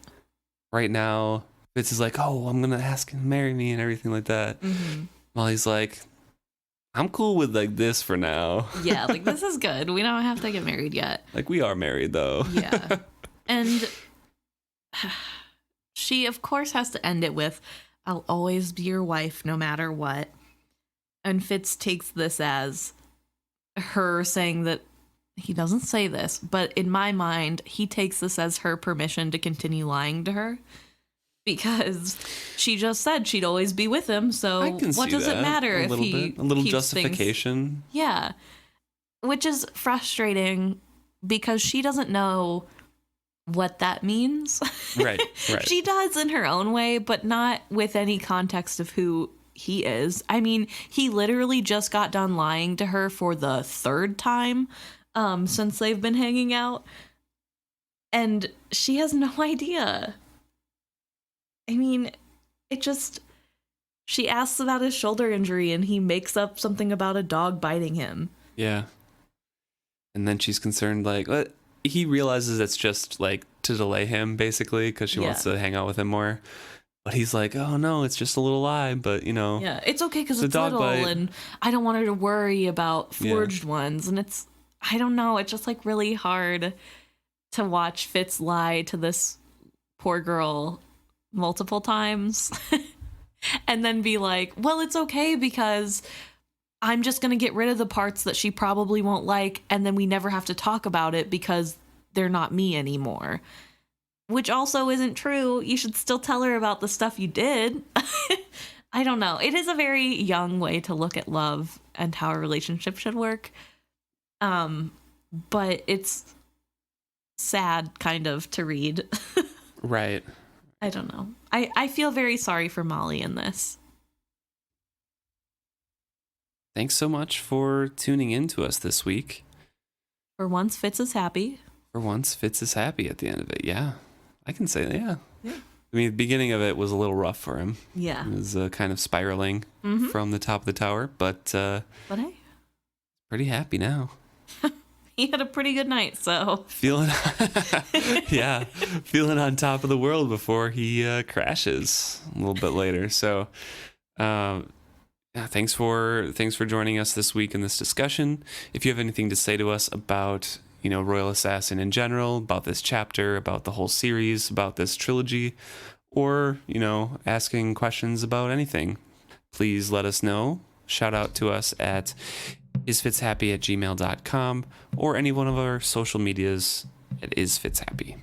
right now, Fitz is like, oh, I'm going to ask him to marry me and everything like that. Mm-hmm. Molly's like, I'm cool with, like, this for now. Yeah, like, this is good. We don't have to get married yet. Like, we are married, though. Yeah. And she, of course, has to end it with, I'll always be your wife no matter what. And Fitz takes this as her saying that he doesn't say this, but in my mind, he takes this as her permission to continue lying to her. because she just said she'd always be with him. So I can what see does that it matter a if little he bit. A little keeps justification. Things... Yeah. Which is frustrating because she doesn't know what that means. Right. She does in her own way, but not with any context of who he is. I mean, he literally just got done lying to her for the third time since they've been hanging out. And she has no idea. I mean, she asks about his shoulder injury and he makes up something about a dog biting him. Yeah. And then she's concerned, like, what? He realizes it's just, like, to delay him, basically, because she wants to hang out with him more. But he's like, oh, no, it's just a little lie, but, you know. Yeah, it's okay because it's little, bite. And I don't want her to worry about forged ones. And I don't know, it's just, like, really hard to watch Fitz lie to this poor girl multiple times and then be like, well, it's okay because I'm just going to get rid of the parts that she probably won't like, and then we never have to talk about it because they're not me anymore. Which also isn't true. You should still tell her about the stuff you did. I don't know. It is a very young way to look at love and how a relationship should work. But it's sad kind of to read. Right. I don't know. I feel very sorry for Molly in this. Thanks so much for tuning in to us this week. For once, Fitz is happy. For once, Fitz is happy at the end of it. Yeah. I can say that, yeah. Yeah. I mean, the beginning of it was a little rough for him. Yeah. It was kind of spiraling from the top of the tower, but hey, pretty happy now. He had a pretty good night, so feeling on top of the world before he crashes a little bit later. So, thanks for joining us this week in this discussion. If you have anything to say to us about, Royal Assassin in general, about this chapter, about the whole series, about this trilogy, or, asking questions about anything, please let us know. Shout out to us at isfitshappy@gmail.com or any one of our social medias at isfitshappy.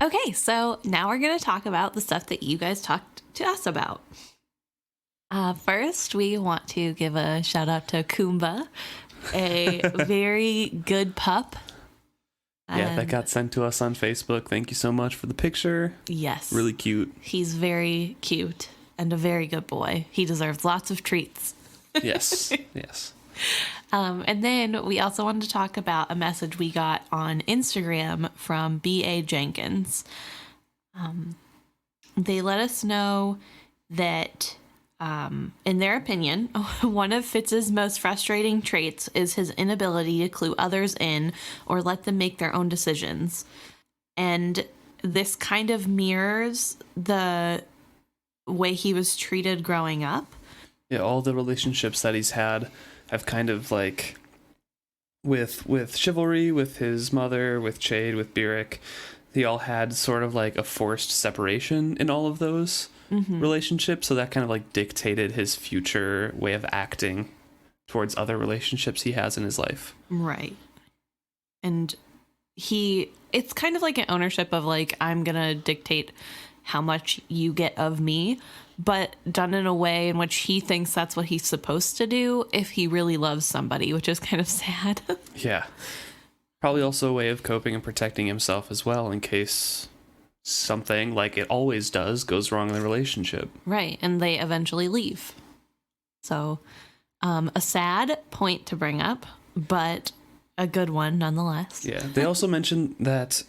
Okay, so now we're going to talk about the stuff that you guys talked to us about. First, we want to give a shout out to Kumba, a very good pup. Yeah, that got sent to us on Facebook. Thank you so much for the picture. Yes. Really cute. He's very cute and a very good boy. He deserves lots of treats. Yes, yes. And then we also wanted to talk about a message we got on Instagram from B.A. Jenkins. They let us know that, in their opinion, one of Fitz's most frustrating traits is his inability to clue others in or let them make their own decisions. And this kind of mirrors the way he was treated growing up. Yeah, all the relationships that he's had have kind of like with Chivalry, with his mother, with Chade, with Beric, they all had sort of like a forced separation in all of those relationships. So that kind of like dictated his future way of acting towards other relationships he has in his life. Right. And it's kind of like an ownership of like, I'm going to dictate how much you get of me, but done in a way in which he thinks that's what he's supposed to do if he really loves somebody, which is kind of sad. Yeah. Probably also a way of coping and protecting himself as well in case something, like it always does, goes wrong in the relationship. Right. And they eventually leave. So a sad point to bring up, but a good one nonetheless. Yeah. They also mentioned that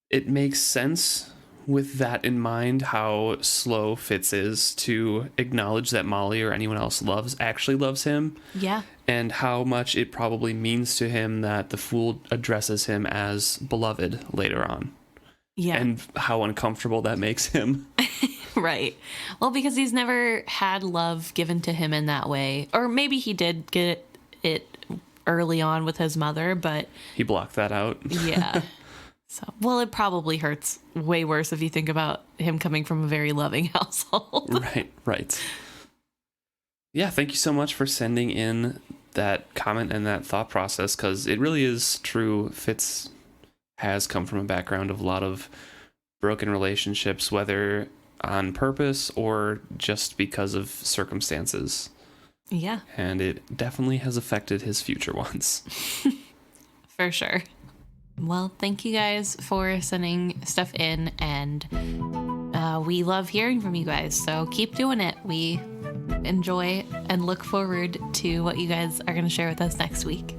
it makes sense with that in mind how slow Fitz is to acknowledge that Molly or anyone else actually loves him. Yeah. And how much it probably means to him that the fool addresses him as beloved later on. Yeah. And how uncomfortable that makes him. Right. Well, because he's never had love given to him in that way. Or maybe he did get it early on with his mother, but he blocked that out. Yeah. So, well, it probably hurts way worse if you think about him coming from a very loving household. Right. Yeah, thank you so much for sending in that comment and that thought process, because it really is true. Fitz has come from a background of a lot of broken relationships, whether on purpose or just because of circumstances. Yeah. And it definitely has affected his future ones. For sure. Well, thank you guys for sending stuff in, and we love hearing from you guys, so keep doing it. We enjoy and look forward to what you guys are going to share with us next week.